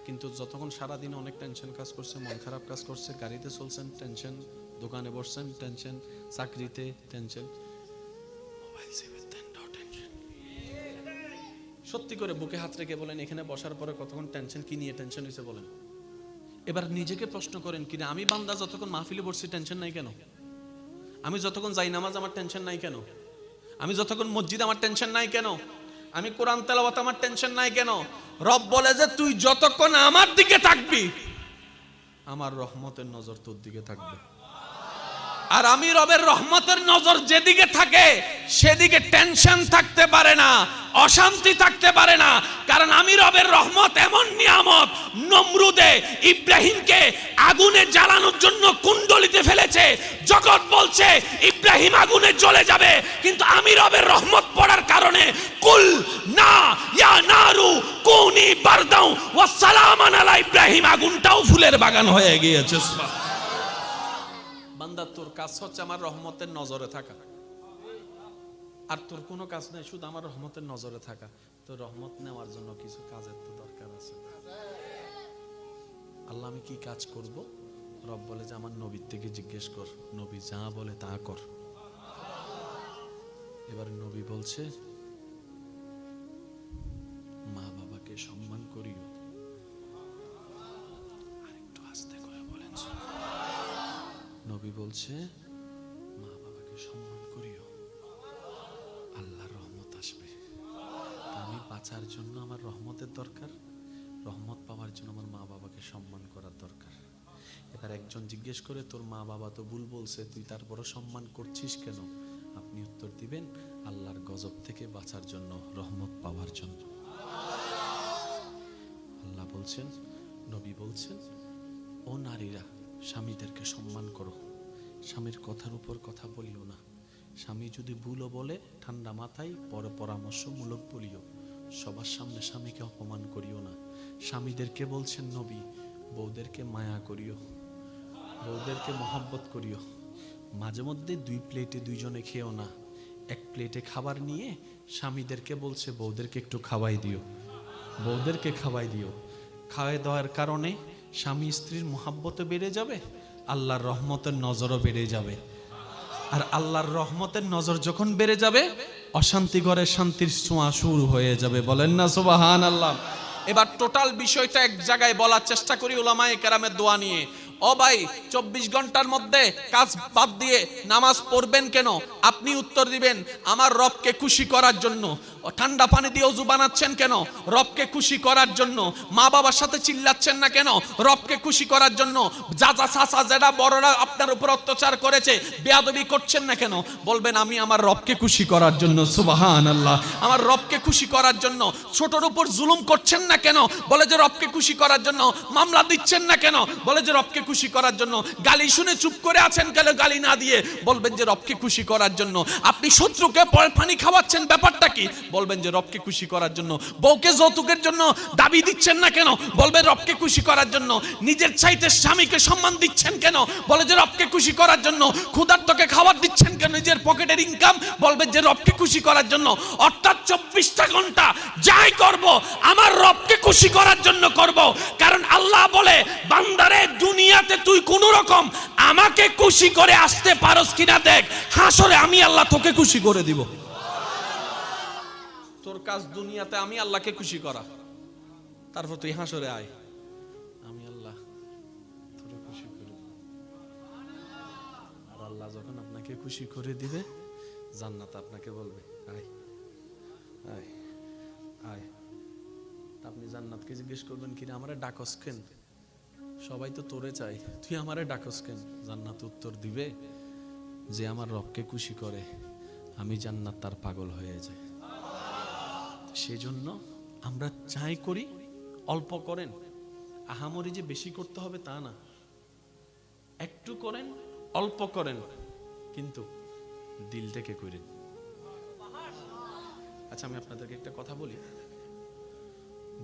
কিন্তু যতক্ষণ সারাদিন অনেক টেনশন কাজ করছে, মন খারাপ কাজ করছে, গাড়িতে চলছেন টেনশন, দোকানে বসছেন টেনশন, চাকরিতে টেনশন, মোবাইল চেপেছেন টেনশন। সত্যি করে বুকে হাত রেখে বলেন, এখানে বসার পরে কতক্ষণ টেনশন, কি নিয়ে টেনশন হয়েছে বলেন? এবার নিজেকে প্রশ্ন করেন, কিনা আমি বান্দা যতক্ষণ মাহফিলে বসছি টেনশন নাই কেন? আমি যতক্ষণ যাই নামাজ আমার টেনশন নাই কেন? আমি যতক্ষণ মসজিদ আমার টেনশন নাই কেন? আমি কোরআন তেলাওয়াত আমার টেনশন নাই কেন? রব বলে যে তুই যতক্ষণ আমার দিকে থাকবি, আমার রহমতের নজর তোর দিকে থাকবে। আর আমি রবের রহমতের নজর যেদিকে থাকে সেদিকে টেনশন থাকতে পারে না, অশান্তি থাকতে পারে না। কারণ আমি রবের রহমত এমন নিয়ামত, নমরুদে ইব্রাহিমকে আগুনে জ্বালানোর জন্য কুণ্ডলিতে ফেলেছে, জগৎ বলছে ইব্রাহিম আগুনে জ্বলে যাবে, কিন্তু আমি রবের রহমত পড়ার কারণে কুল না ইয়া নারু কুনি বারদাও ওয়া সালামান আলা ইব্রাহিম, আগুনটাও ফুলের বাগান হয়ে গিয়েছে। বান্দা, তোর কাজ হচ্ছে আমার রহমতের নজরে থাকা, আর তোর কোনো কাজ নাই, শুধু আমার রহমতের নজরে থাকা। তো রহমত নেওয়ার জন্য কিছু কাজের তো দরকার আছে। আল্লাহ আমি কি কাজ করব? রব বলে যে আমার নবীর থেকে জিজ্ঞেস কর, নবী যা বলে তা কর। এবার নবী বলছে মা বাবাকে সম্মান করিও। আরেকটু আস্তে করে বলেন। নবী বলছে মা বাবাকে সম্মান করিও, আল্লাহর রহমত আসবে। আমি বাঁচার জন্য আমার রহমতের দরকার। রহমত পাওয়ার জন্য আমার মা বাবাকে সম্মান করার দরকার। এবার একজন জিজ্ঞেস করে, তোর মা বাবা তো ভুল বলছে, তুই তারপরও সম্মান করছিস কেন? আপনি উত্তর দিবেন, আল্লাহর গজব থেকে বাঁচার জন্য, রহমত পাওয়ার জন্য। আল্লাহ বলছেন, নবী বলছেন, ও নারীরা, স্বামীদেরকে সম্মান করো, স্বামীর কথার উপর কথা বলিও না। স্বামী যদি ভুলও বলে ঠান্ডা মাথায় পরামর্শমূলক বলিও। সবার সামনে স্বামীকে অপমান করিও না। স্বামীদেরকে বলছেন নবী, বউদেরকে মায়া করিও, বউদেরকে মহব্বত করিও। মাঝে মধ্যে 2 প্লেটে 2 জনে খেও না। 1 প্লেটে খাবার নিয়ে স্বামীদেরকে বলছে বউদেরকে একটু খাওয়াই দিও, বউদেরকে খাওয়াই দিও। খাওয়াই দেওয়ার কারণে স্বামী স্ত্রীর মহব্বতও বেড়ে যাবে, আল্লাহর রহমতের নজরও বেড়ে যাবে। আর আল্লাহর রহমতের নজর যখন বেড়ে যাবে, অশান্তি ঘরে শান্তির ছোঁয়া শুরু হয়ে যাবে। বলেন না সুবহানাল্লাহ। এবার টোটাল বিষয়টা এক জায়গায় বলার চেষ্টা করি উলামায়ে কেরামের দোয়া নিয়ে। ও ভাই, 24 ঘন্টার মধ্যে কাজ বাদ দিয়ে নামাজ পড়বেন কেন? আপনি উত্তর দিবেন, আমার রবকে খুশি করার জন্য। ঠান্ডা পানি দিয়ে ওযু বানাচ্ছেন কেন? রবকে খুশি করার জন্য। মা বাবার সাথে চিল্লাচ্ছেন না কেন? রবকে খুশি করার জন্য। চাচা চাচা যেটা বড়রা আপনার উপর অত্যাচার করেছে, বেয়াদবি করছেন না কেন? বলবেন, আমি আমার রবকে খুশি করার জন্য। সুবহানাল্লাহ। আমার রবকে খুশি করার জন্য। ছোটর উপর জুলুম করছেন না কেন? বলে যে রবকে খুশি করার জন্য। মামলা দিচ্ছেন না কেন? বলে যে রবকে খুশি করার জন্য। গালি শুনে চুপ করে আছেন কেন? গালি না দিয়ে বলবেন যে রবকে খুশি করার জন্য। আপনি শত্রুকে পানি খাওয়াচ্ছেন, ব্যাপারটা কি? বলবেন যে রবকে খুশি করার জন্য। বউকে যৌতুকের জন্য দাবি দিচ্ছেন না কেন? বলবেন রবকে খুশি করার জন্য। নিজের চাইতে স্বামীকে সম্মান দিচ্ছেন কেন? বলে যে রবকে খুশি করার জন্য। ক্ষুধার্তকে খাবার দিচ্ছেন কেন? নিজের পকেটের ইনকাম, বলবেন যে রবকে খুশি করার জন্য। অর্থাৎ 24টা ঘন্টা যাই করব আমার রবকে খুশি করার জন্য করব। কারণ আল্লাহ বলে, বান্দারে দুনিয়াতে তুই কোন রকম আমাকে খুশি করে আসতে পারস কিনা দেখ, হাসরে আমি আল্লাহ তোকে খুশি করে দিব। তোর কাজ দুনিয়াতে আমি আল্লাহকে খুশি করা, তারপর তুই হাসরে আয়, আমি আল্লাহ তোরে খুশি করে দিব। আর আল্লাহ যখন আপনাকে খুশি করে দিবে, জান্নাত আপনাকে বলবে, আয় আয় আয়। আপনি জান্নাতকে জিজ্ঞেস করবেন, কিরে আমারে ডাকস কেন? সবাই তো তোরে চাই, তুই আমারে ডাকস কেন? জান্নাত উত্তর দিবে, যে আমার রবকে খুশি করে আমি জান্নাত তার পাগল হয়ে যায়। সেজন্য আমরা চাই করি অল্প করেন, আহামরি যে বেশি করতে হবে তা না, একটু করেন, অল্প করেন, কিন্তু দিল থেকে করেন। আচ্ছা, আমি আপনাদেরকে একটা কথা বলি,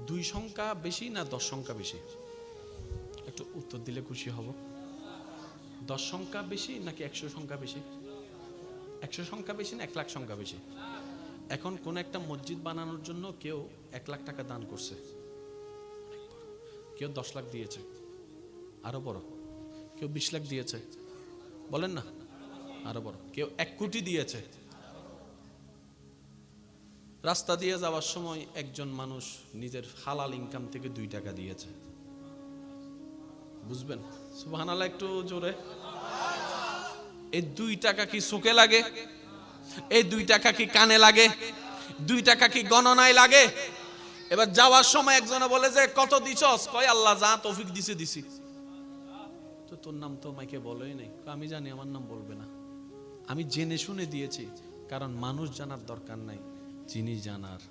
2 সংখ্যা বেশি না 10 সংখ্যা বেশি? একটু উত্তর দিলে খুশি হব। 10 সংখ্যা বেশি নাকি 100 সংখ্যা বেশি? 100 সংখ্যা বেশি না 1 লাখ সংখ্যা বেশি? এখন কোন একটা মসজিদ বানানোর জন্য কেউ 1 লাখ টাকা দান করছে, কেউ 10 লাখ দিয়েছে, আরো বড় কেউ 20 লাখ দিয়েছে, বলেন না, আরো বড় কেউ 1 কোটি দিয়েছে। রাস্তা দিয়ে যাওয়ার সময় একজন মানুষ নিজের হালাল ইনকাম থেকে 2 টাকা দিয়েছে। বুঝবেন? সুবহানাল্লাহ একটু জোরে। এই 2 টাকা কি চোখে লাগে? এই 2 টাকা কি কানে লাগে? 2 টাকা কি গণনায় লাগে? এবার যাওয়ার সময় একজনে বলে যে কত দিছস? কয় আল্লাহ যা তৌফিক দিছে দিছি। তো তোর নাম তো মাইকে বলেই নাই। আমি জানি আমার নাম বলবে না, আমি জেনে শুনে দিয়েছি। কারণ মানুষ জানার দরকার নাই, যিনি জানার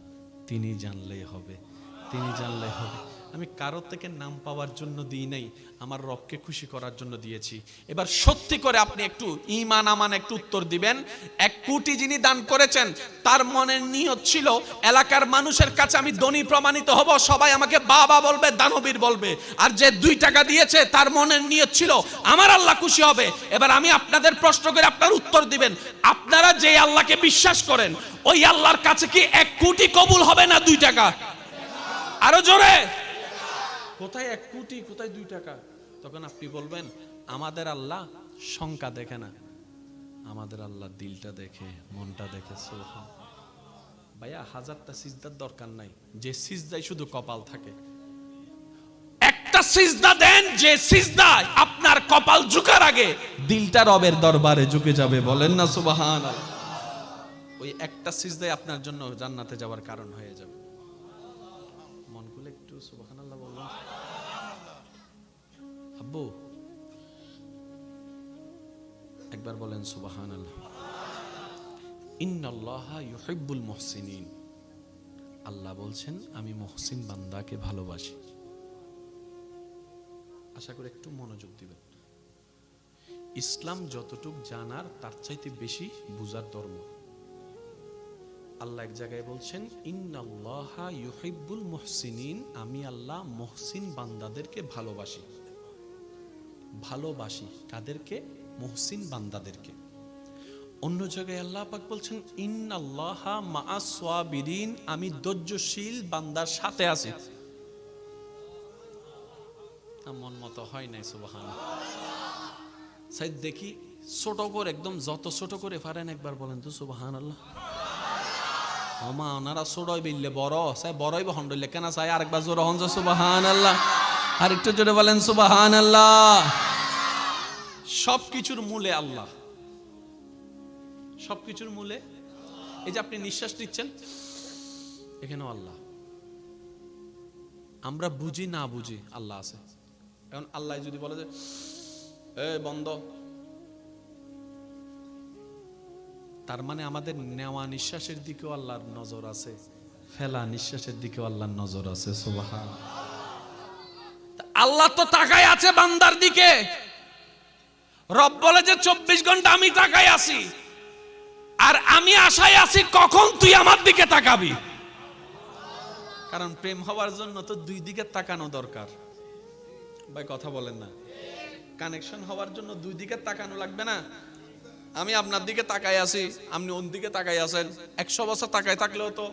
তিনি জানলেই হবে, তিনি জানলেই হবে। আমি কারোর থেকে নাম পাওয়ার জন্য দিই নাই, আমার রবকে খুশি করার জন্য দিয়েছি। এবার সত্যি করে আপনি একটু ঈমান আমান একটু উত্তর দিবেন। 1 কোটি যিনি দান করেছেন, তার মনের নিয়ত ছিল এলাকার মানুষের কাছে আমি ধনী প্রমাণিত হব, সবাই আমাকে বাবা বলবে, দানবীর বলবে। আর যে 2 টাকা দিয়েছে, তার মনের নিয়ত ছিল আমার আল্লাহ খুশি হবে। এবার আমি আপনাদের প্রশ্ন করে আপনার উত্তর দিবেন, আপনারা যে আল্লাহকে বিশ্বাস করেন, ওই আল্লাহর কাছে কি 1 কোটি কবুল হবে না 2 টাকা? আরো জোরে। কোথায় 1 কোটি, কোথায় 2 টাকা? তখন আপনি বলবেন, আমাদের আল্লাহ সংখ্যা দেখে না, আমাদের আল্লাহ দিলটা দেখে, মনটা দেখে। সুবহান। ভাইয়া, 1000টা সিজদার দরকার নাই, যে সিজদায় শুধু কপাল থাকে। একটা সিজদা দেন, যে সিজদায় আপনার কপাল ঝুঁকার আগে দিলটা রবের দরবারে ঝুঁকে যাবে। বলেন না সুবহানাল্লাহ। ওই একটা সিজদায় আপনার জন্য জান্নাতে যাওয়ার কারণ হয়ে যাবে। সুবহানাল্লাহ বলবেন। আব্বু একবার বলেন সুবহানাল্লাহ। ইন্নাল্লাহা ইউহিব্বুল মুহসিনিন, আল্লাহ বলছেন আমি মুহসিন বান্দাকে ভালোবাসি। আশা করি একটু মনোযোগ দিবেন। ইসলাম যতটুক জানার তার চাইতে বেশি বুঝার ধর্ম। আল্লাহ এক জায়গায় বলছেন ইন্নাল্লাহা ইউহিব্বুল মুহসিনিন, আমি আল্লাহ মুহসিন বান্দাদেরকে ভালোবাসি। ভালোবাসি কাদেরকে? মুহসিন বান্দাদেরকে। অন্য জায়গায় আল্লাহ পাক বলছেন ইন্নাল্লাহা মাআস সাবিরিন, আমি ধৈর্যশীল বান্দার সাথে আছি। মন মতো হয় নাই সুবহানাল্লাহ। সাইদ দেখি ছোট করে, একদম যত ছোট করে পারেন একবার বলেন তো সুবহানাল্লাহ। ওমা ওনারা ছোটই বিললে বড় চাই, বড়ই বহন রইলে কেন চাই আরেকবার জোরে হন সুবহানাল্লাহ। আর একটু জোরে বলেন সুবহানাল্লাহ। সবকিছুর মূলে আল্লাহ, সবকিছুর মূলে। এই যে আপনি নিঃশ্বাস নিচ্ছেন, এখানেও আল্লাহ। আমরা বুঝি না বুঝি আল্লাহ আছে। এখন আল্লাহ যদি বলে যে বন্ধ, তার মানে আমাদের নেওয়া নিঃশ্বাসের দিকেও আল্লাহর নজর আছে, ফেলা নিঃশ্বাসের দিকেও আল্লাহর নজর আছে। সুবহানাল্লাহ। আল্লাহ তো তাকায় আছে বান্দার দিকে। রব বলে যে 24 ঘন্টা আমি তাকায় আছি, আর আমি আশায় আছি কখন তুই আমার দিকে তাকাবি। কারণ প্রেম হওয়ার জন্য তো দুই দিকে তাকানো দরকার। ভাই কথা বলেন না? কানেকশন হওয়ার জন্য দুই দিকে তাকানো লাগবে না? আমি আপনার দিকে তাকাই আছি, আপনি ওর দিকে তাকাই আছেন, 100 বছর তাকাই থাকলেও তো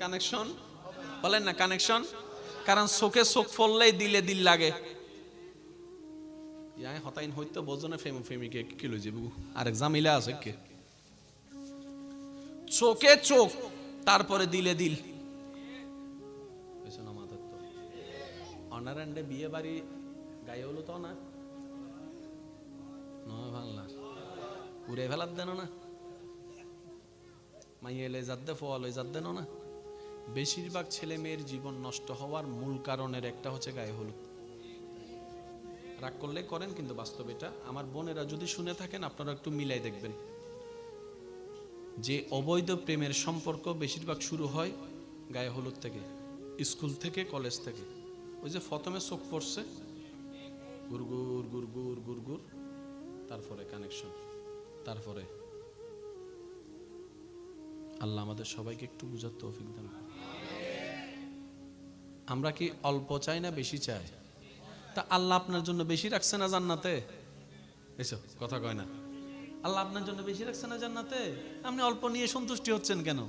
কানেকশন বলেন না? কানেকশন। কারণ চোখে চোখ ফললেই দিলে দিল লাগে। হতাইন হইতো বোঝনে ফেমিকে কি লই যাবো, আরেক জামিলা আছে কে? চোখে চোখ, তারপরে দিলে দিল। অনারান্ডে বিয়ে বাড়ি গায়ে হলো তো না, নয় ভাল না, পুরে ফেলার দেন না, মাইয়ে এলে যাদ দে, ফল হয়ে যাদ দেন না। বেশিরভাগ ছেলে মেয়ের জীবন নষ্ট হওয়ার মূল কারণের একটা হচ্ছে গায়ে হলুদ। রাগ করলে করেন, কিন্তু বাস্তব এটা। আমার বোনেরা যদি শুনে থাকেন, আপনারা একটু মিলাই দেখবেন যে অবৈধ প্রেমের সম্পর্ক বেশিরভাগ শুরু হয় গায়ে হলুদ থেকে, স্কুল থেকে, কলেজ থেকে। ওই যে প্রথমে চোখ পড়ছে, গুরগুর গুরগুর গুরগুর, তারপরে কানেকশন, তারপরে। আল্লাহ আমাদের সবাইকে একটু বুঝার তৌফিক দান। আমরা কি অল্প চাই না বেশি চাই? তা আল্লাহ আপনার জন্য বেশি রাখছে না জান্নাতে? এসো কথা কয় না। আল্লাহ আপনার জন্য বেশি রাখছে না জান্নাতে? আপনি অল্প নিয়ে সন্তুষ্টি হচ্ছেন কেন?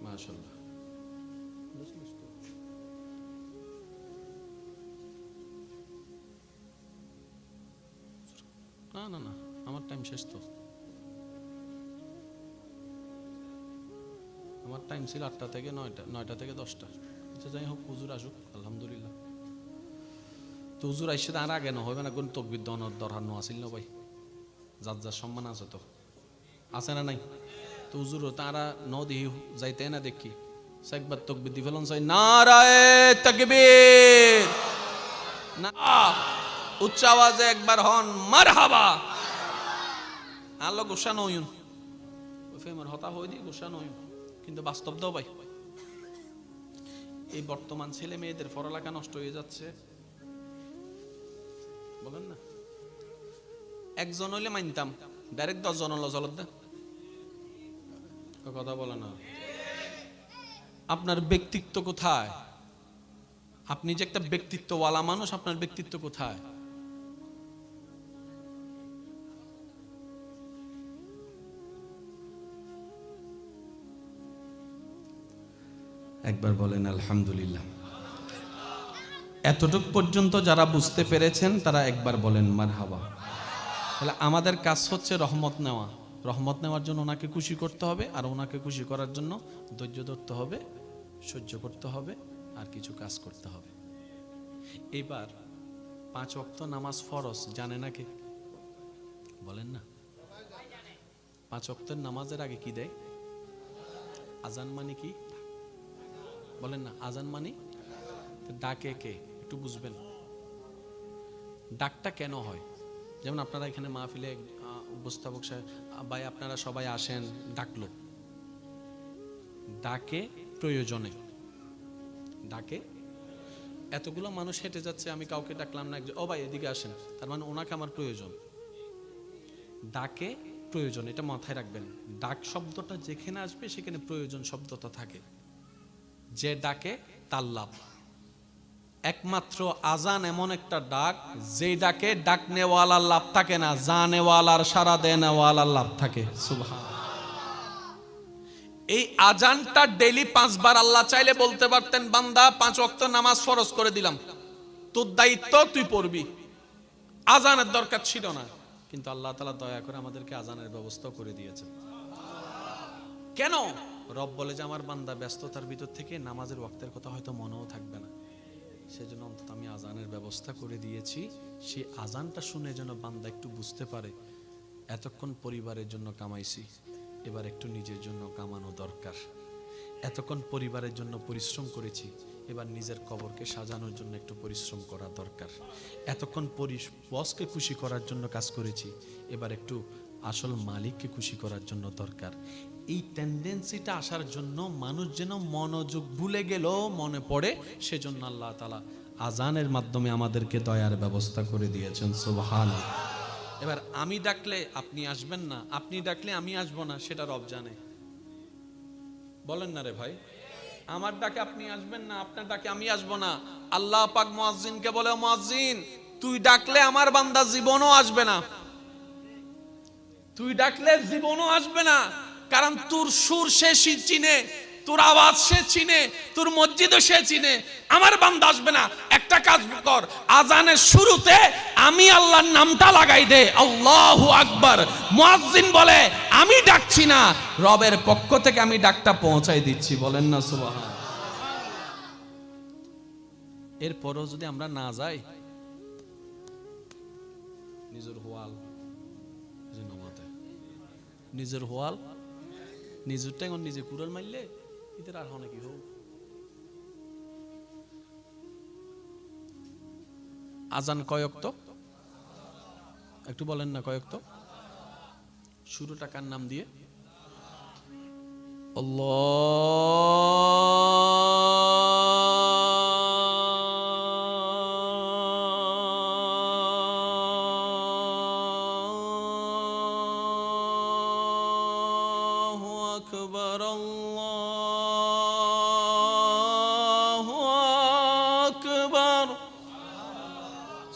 মাশাআল্লাহ। না না না, আমার টাইম শেষ তো। আমার টাইম ছিল 8টা থেকে 9টা, 9টা থেকে 10টা। আচ্ছা যাই হোক, হুজুর আসুক, আলহামদুলিল্লাহ। তো হুজুর আইসে আর আগে না হবে না, কোন তকবির দনের দরকার নো আসিল না ভাই। যার যার সম্মান আছে তো, আছে না নাই? তো হুজুর তারা ন দিহি যাইতে না দেখি একবার তকবির দি ফেলন চাই, নারায়ে তাকবীর, না উচ্চ আওয়াজে একবার হন মারহাবা। আল্লাহ গোসা নয়ুন ফেমার হতা হয়ে দিয়ে গোসা নয়ুন, কিন্তু বাস্তব দাও ভাই। এই বর্তমান ছেলে মেয়েদের পড়ালেখা নষ্ট হয়ে যাচ্ছে, বলেন না? একজন হইলে মানতাম, ডাইরেক্ট 10 জন হলো চলত দে, কথা বলে না। আপনার ব্যক্তিত্ব কোথায়? আপনি যে একটা ব্যক্তিত্বওয়ালা মানুষ, আপনার ব্যক্তিত্ব কোথায়? একবার বলেন আলহামদুলিল্লাহ। এতটুক পর্যন্ত যারা বুঝতে পেরেছেন তারা একবার বলেন মারহাবা। তাহলে আমাদের কাজ হচ্ছে রহমত নেওয়া। রহমত নেওয়ার জন্য ওনাকে খুশি করতে হবে, আর ওনাকে খুশি করার জন্য ধৈর্য ধরতে হবে, সহ্য করতে হবে, আর কিছু কাজ করতে হবে। এবার 5 ওয়াক্ত নামাজ ফরজ, জানে না কে? বলেন না। 5 ওয়াক্তের নামাজের আগে কি দেয়? আজান মানে কি বলেন না? আজান মানে ডাকে কে, একটু বুঝবেন। ডাকটা কেন হয়? যেমন আপনারা এখানে মাহফিলে উপস্থাপক সাহেব, ভাই আপনারা সবাই আসেন, ডাকলো। ডাকে প্রয়োজনে, ডাকে এতগুলো মানুষ হেঁটে যাচ্ছে, আমি কাউকে ডাকলাম না, ও ভাই এদিকে আসেন, তার মানে ওনাকে আমার প্রয়োজন। ডাকে প্রয়োজন, এটা মাথায় রাখবেন। ডাক শব্দটা যেখানে আসবে সেখানে প্রয়োজন শব্দটা থাকে। যে ডাকে তার লাভ। একমাত্র আজান এমন একটা ডাক, যে ডাকে ডাক নেওয়ালার লাভ থাকে না, জানেওয়ালার সারা দেনেওয়ালার লাভ থাকে। সুবহান। এই আজানটা ডেইলি 5 বার আল্লাহ চাইলে বলতে পারতেন, বান্দা 5 ওয়াক্ত নামাজ ফরজ করে দিলাম, তোর দায়িত্ব তুই পড়বি, আজানের দরকার ছিল না। কিন্তু আল্লাহ তাআলা দয়া করে আমাদেরকে আজানের ব্যবস্থা করে দিয়েছেন। কেন? রব বলে যে আমার বান্দা ব্যস্ততার ভিতর থেকে নামাজের ওয়াক্তের কথা হয়তো মনেও থাকবে না, সেজন্য অন্তত আমি আজানের ব্যবস্থা করে দিয়েছি। সেই আজানটা শুনে যেন বান্দা একটু বুঝতে পারে, এতক্ষণ পরিবারের জন্য কামাইছি, এবার একটু নিজের জন্য কামানো দরকার। এতক্ষণ পরিবারের জন্য পরিশ্রম করেছি, এবার নিজের কবরকে সাজানোর জন্য একটু পরিশ্রম করা দরকার। এতক্ষণ বসকে খুশি করার জন্য কাজ করেছি, এবার একটু আসল মালিককে খুশি করার জন্য দরকার। এই টেন্ডেন্সিটা আসার জন্য মানুষ যেন মনোযোগ ভুলে গেল মনে পড়ে, সেজন্য আল্লাহ তাআলা আজানের মাধ্যমে আমাদেরকে দয়ার ব্যবস্থা করে দিয়েছেন। সুবহানাল্লাহ। এবার আমি ডাকলে আপনি আসবেন না, আপনি ডাকলে আমি আসবো না, সেটা রব জানে। বলেন না রে ভাই? আমার ডাকে আপনি আসবেন না, আপনার ডাকে আমি আসবো না। আল্লাহ পাক মুয়াজ্জিনকে বলে, মুয়াজ্জিন তুই ডাকলে আমার বান্দা জীবনও আসবে না, তুই ডাকলে জীবনও আসবে না, কারণ তোর সুর সে চিনে, তোর আওয়াজ সে চিনে, তোর মসজিদও সে চিনে, আমার বান্দা আসবে না। একটা কাজ কর, আজানের শুরুতে আমি আল্লাহর নামটা লাগাই দে, আল্লাহু আকবার। মুয়াজ্জিন বলে আমি ডাকছি না, রবের পক্ষ থেকে আমি ডাকটা পৌঁছাই দিচ্ছি। বলেন না সুবহান। এরপরও যদি আমরা না যাই, নিজের হোয়াল নিজের হোয়াল নিজের টাইম নিজে কুড়াল মারলে এদের আর হয় কি হোক। আজান কয়ক্ত একটু বলেন না, কয়ক্ত? শুরুটা কার নাম দিয়ে? আল্লাহু আকবার, আল্লাহু আকবার।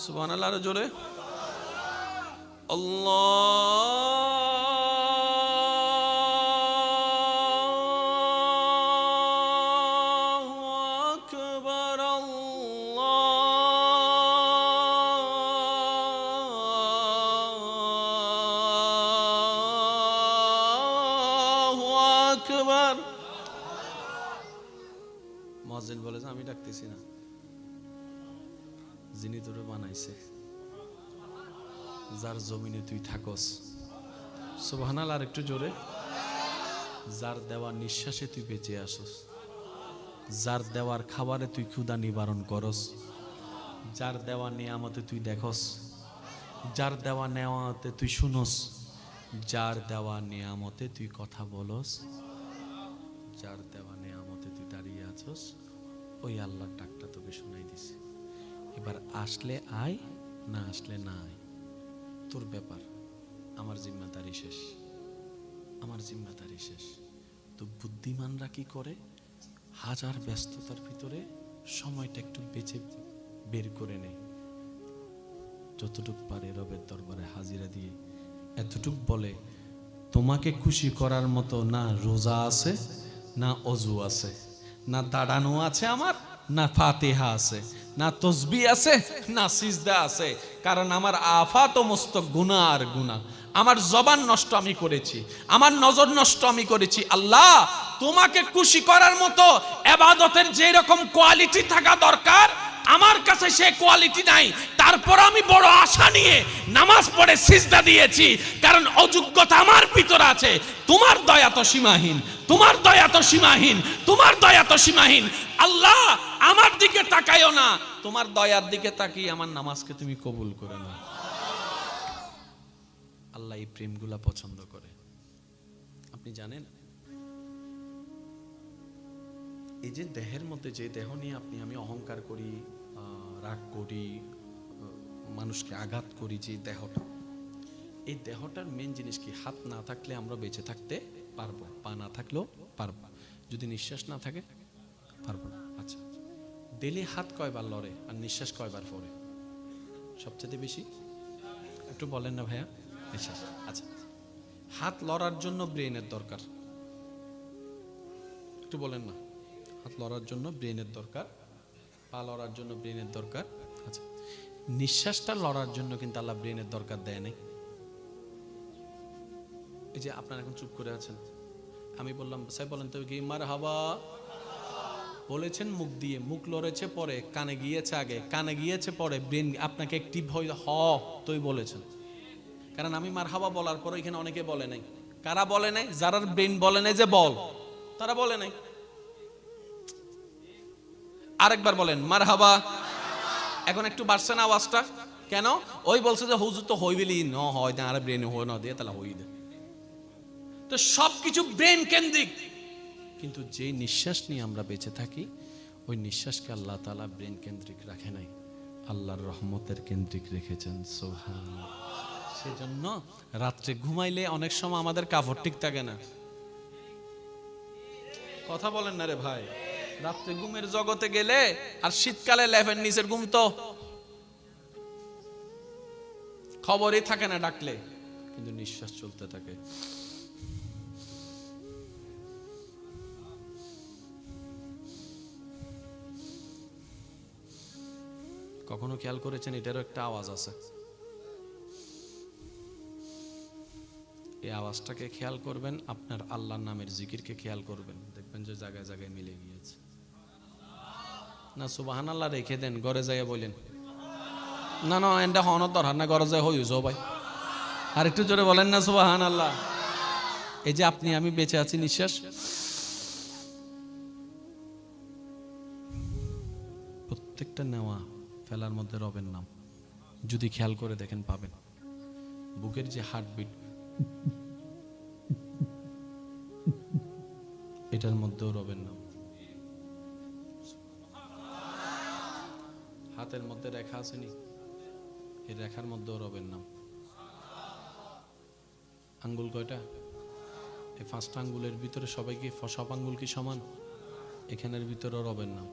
সুবহানাল্লাহ, আরো জোরে। আল্লাহু আকবার, আল্লাহু আকবার। মুয়াজ্জিন বলে যে আমি ডাকতেছি না, যিনি তোরে বানাইছে, যার জমিনে তুই থাকস। সুবহানাল্লাহ, আর একটু জোরে। যার দেওয়া নিঃশ্বাসে তুই বেঁচে আসস, যার দেওয়ার খাবারে তুই ক্ষুধা নিবারণ করস, যার দেওয়া নিয়ামতে তুই দেখস, যার দেওয়া নেওয়াতে তুই শুনস, যার দেওয়া নিয়ামতে তুই কথা বলস, যার দেওয়া নিয়ামতে তুই দাঁড়িয়ে আছস, ওই আল্লাহর ডাকটা তোকে শোনাই দিছে। এবার আসলে আয়, না আসলে না আয়, তোর ব্যাপার। আমার জিম্মাদারি শেষ, আমার জিম্মাদারি শেষ। তো বুদ্ধিমানরা কি করে? হাজার ব্যস্ততার ভিতরে সময়টা একটু বেঁচে বের করে নেয়, যতটুক পারে রবের দরবারে হাজিরা দিয়ে এতটুক বলে, তোমাকে খুশি করার মতো না রোজা আছে, না অজু আছে, না দাঁড়ানো আছে আমার, না ফাতিহা আছে, না তসবিহ আছে, না সিজদা আছে। কারণ আমার আফাত ও মস্তক গুনাহ আর গুনাহ। আমার জবান নষ্ট আমি করেছি, আমার নজর নষ্ট আমি করেছি। আল্লাহ, তোমাকে খুশি করার মতো ইবাদতের যে রকম কোয়ালিটি থাকা দরকার, আমার কাছে সে কোয়ালিটি নাই। তারপর আমি বড় আশা নিয়ে নামাজ পড়ে সিজদা দিয়েছি, কারণ অযোগ্যতা আমার ভিতরে আছে। তোমার দয়া তো সীমাহীন, তোমার দয়া তো সীমাহীন, তোমার দয়া তো সীমাহীন। আল্লাহ আমার দিকে তাকাইও না, তোমার দয়ার দিকে তাকিয়ে আমার নামাজকে তুমি কবুল করে নাও। আল্লাহ এই প্রেমগুলা পছন্দ করে। আপনি জানেন এই যে দেহের মধ্যে, যে দেহ নিয়ে আপনি আমি অহংকার করি, রাগ করি, মানুষকে আঘাত করি, যে দেহটা, এই দেহটার মেন জিনিস কি? হাত না থাকলে আমরা বেঁচে থাকতে পারবো, পা না থাকলেও পারবো, যদি নিঃশ্বাস না থাকে পারবো না। আচ্ছা, ডেলি হাত কয়বার লড়ে আর নিঃশ্বাস কয়বার পড়ে সবচেয়ে বেশি? একটু বলেন না ভাইয়া। নিঃশ্বাস। আচ্ছা, হাত লড়ার জন্য ব্রেনের দরকার, একটু বলেন না। হাত লড়ার জন্য ব্রেনের দরকার, পা লড়ার জন্য ব্রেনের দরকার। আচ্ছা, নিঃশ্বাসটা লড়ার জন্য কিন্তু আল্লাহ ব্রেনের দরকার দেয় নাই। এই যে আপনারা এখন চুপ করে আছেন, আমি বললাম সাহেব বলেন তো কি মারহাবা বলেছেন মুখ দিয়ে, মুখ লড়েছে পরে, কানে গিয়েছে আগে, কানে গিয়েছে পরে, ব্রেন আপনাকে অ্যাক্টিভ হয়ে তোই বলেছেন। কারণ আমি মারহাবা বলার পরে এখানে অনেকে বলে নাই। কারা বলে নাই? যারা ব্রেন বলে নাই যে বল, তারা বলে নাই। আরেকবার বলেন মারহাবা। এখন একটু বাড়ছে না আওয়াজটা? কেন? ওই বলছে যে হুজুর তো হইবেলি ন হয় না, আর ব্রেন হয় না দিয়ে তাহলে হই দে। তো সবকিছু ব্রেন কেন্দ্রিক, কিন্তু যে নিঃশ্বাস নিয়ে আমরা বেঁচে থাকি ওই নিঃশ্বাসকে আল্লাহ তাআলা ব্রেন কেন্দ্রিক রাখে নাই, আল্লাহর রহমতের কেন্দ্রিক রেখেছেন। সুবহানাল্লাহ। সেজন্য রাত্রে ঘুমাইলে অনেক সময় আমাদের কাপড় ঠিক থাকে না। কথা বলেন না রে ভাই। রাত্রে ঘুমের জগতে গেলে আর শীতকালে লেফের নিচের ঘুম তো খবরই থাকে না ডাকলে, কিন্তু নিঃশ্বাস চলতে থাকে। কখনো খেয়াল করেছেন এটারও একটা আওয়াজ আছে? এই আওয়াজটাকে খেয়াল করবেন, আপনার আল্লাহর নামের জিকিরকে খেয়াল করবেন, দেখবেন যে জায়গায় জায়গায় মিলে গিয়েছে। না সুবহানাল্লাহ রেখে দেন, ঘরে যাইয়া বলেন না না এটা হনর দরকার না, ঘরে যাই হইছ ভাই। আর একটু জোরে বলেন না সুবহানাল্লাহ। এই যে আপনি আমি বেঁচে আছি, নিঃশ্বাস প্রত্যেকটা নেওয়া ফেলার মধ্যে রবের নাম। যদি খেয়াল করে দেখেন পাবেন বুকের যে হার্টবিট, এটার মধ্যেও রবের নাম। হাতের মধ্যে রেখা আসেনি, এই রেখার মধ্যেও রবের নাম। আঙ্গুল কয়টা? এই 5টা আঙ্গুলের ভিতরে সবাইকে, সব আঙ্গুল কি সমান? এখানের ভিতরেও রবের নাম।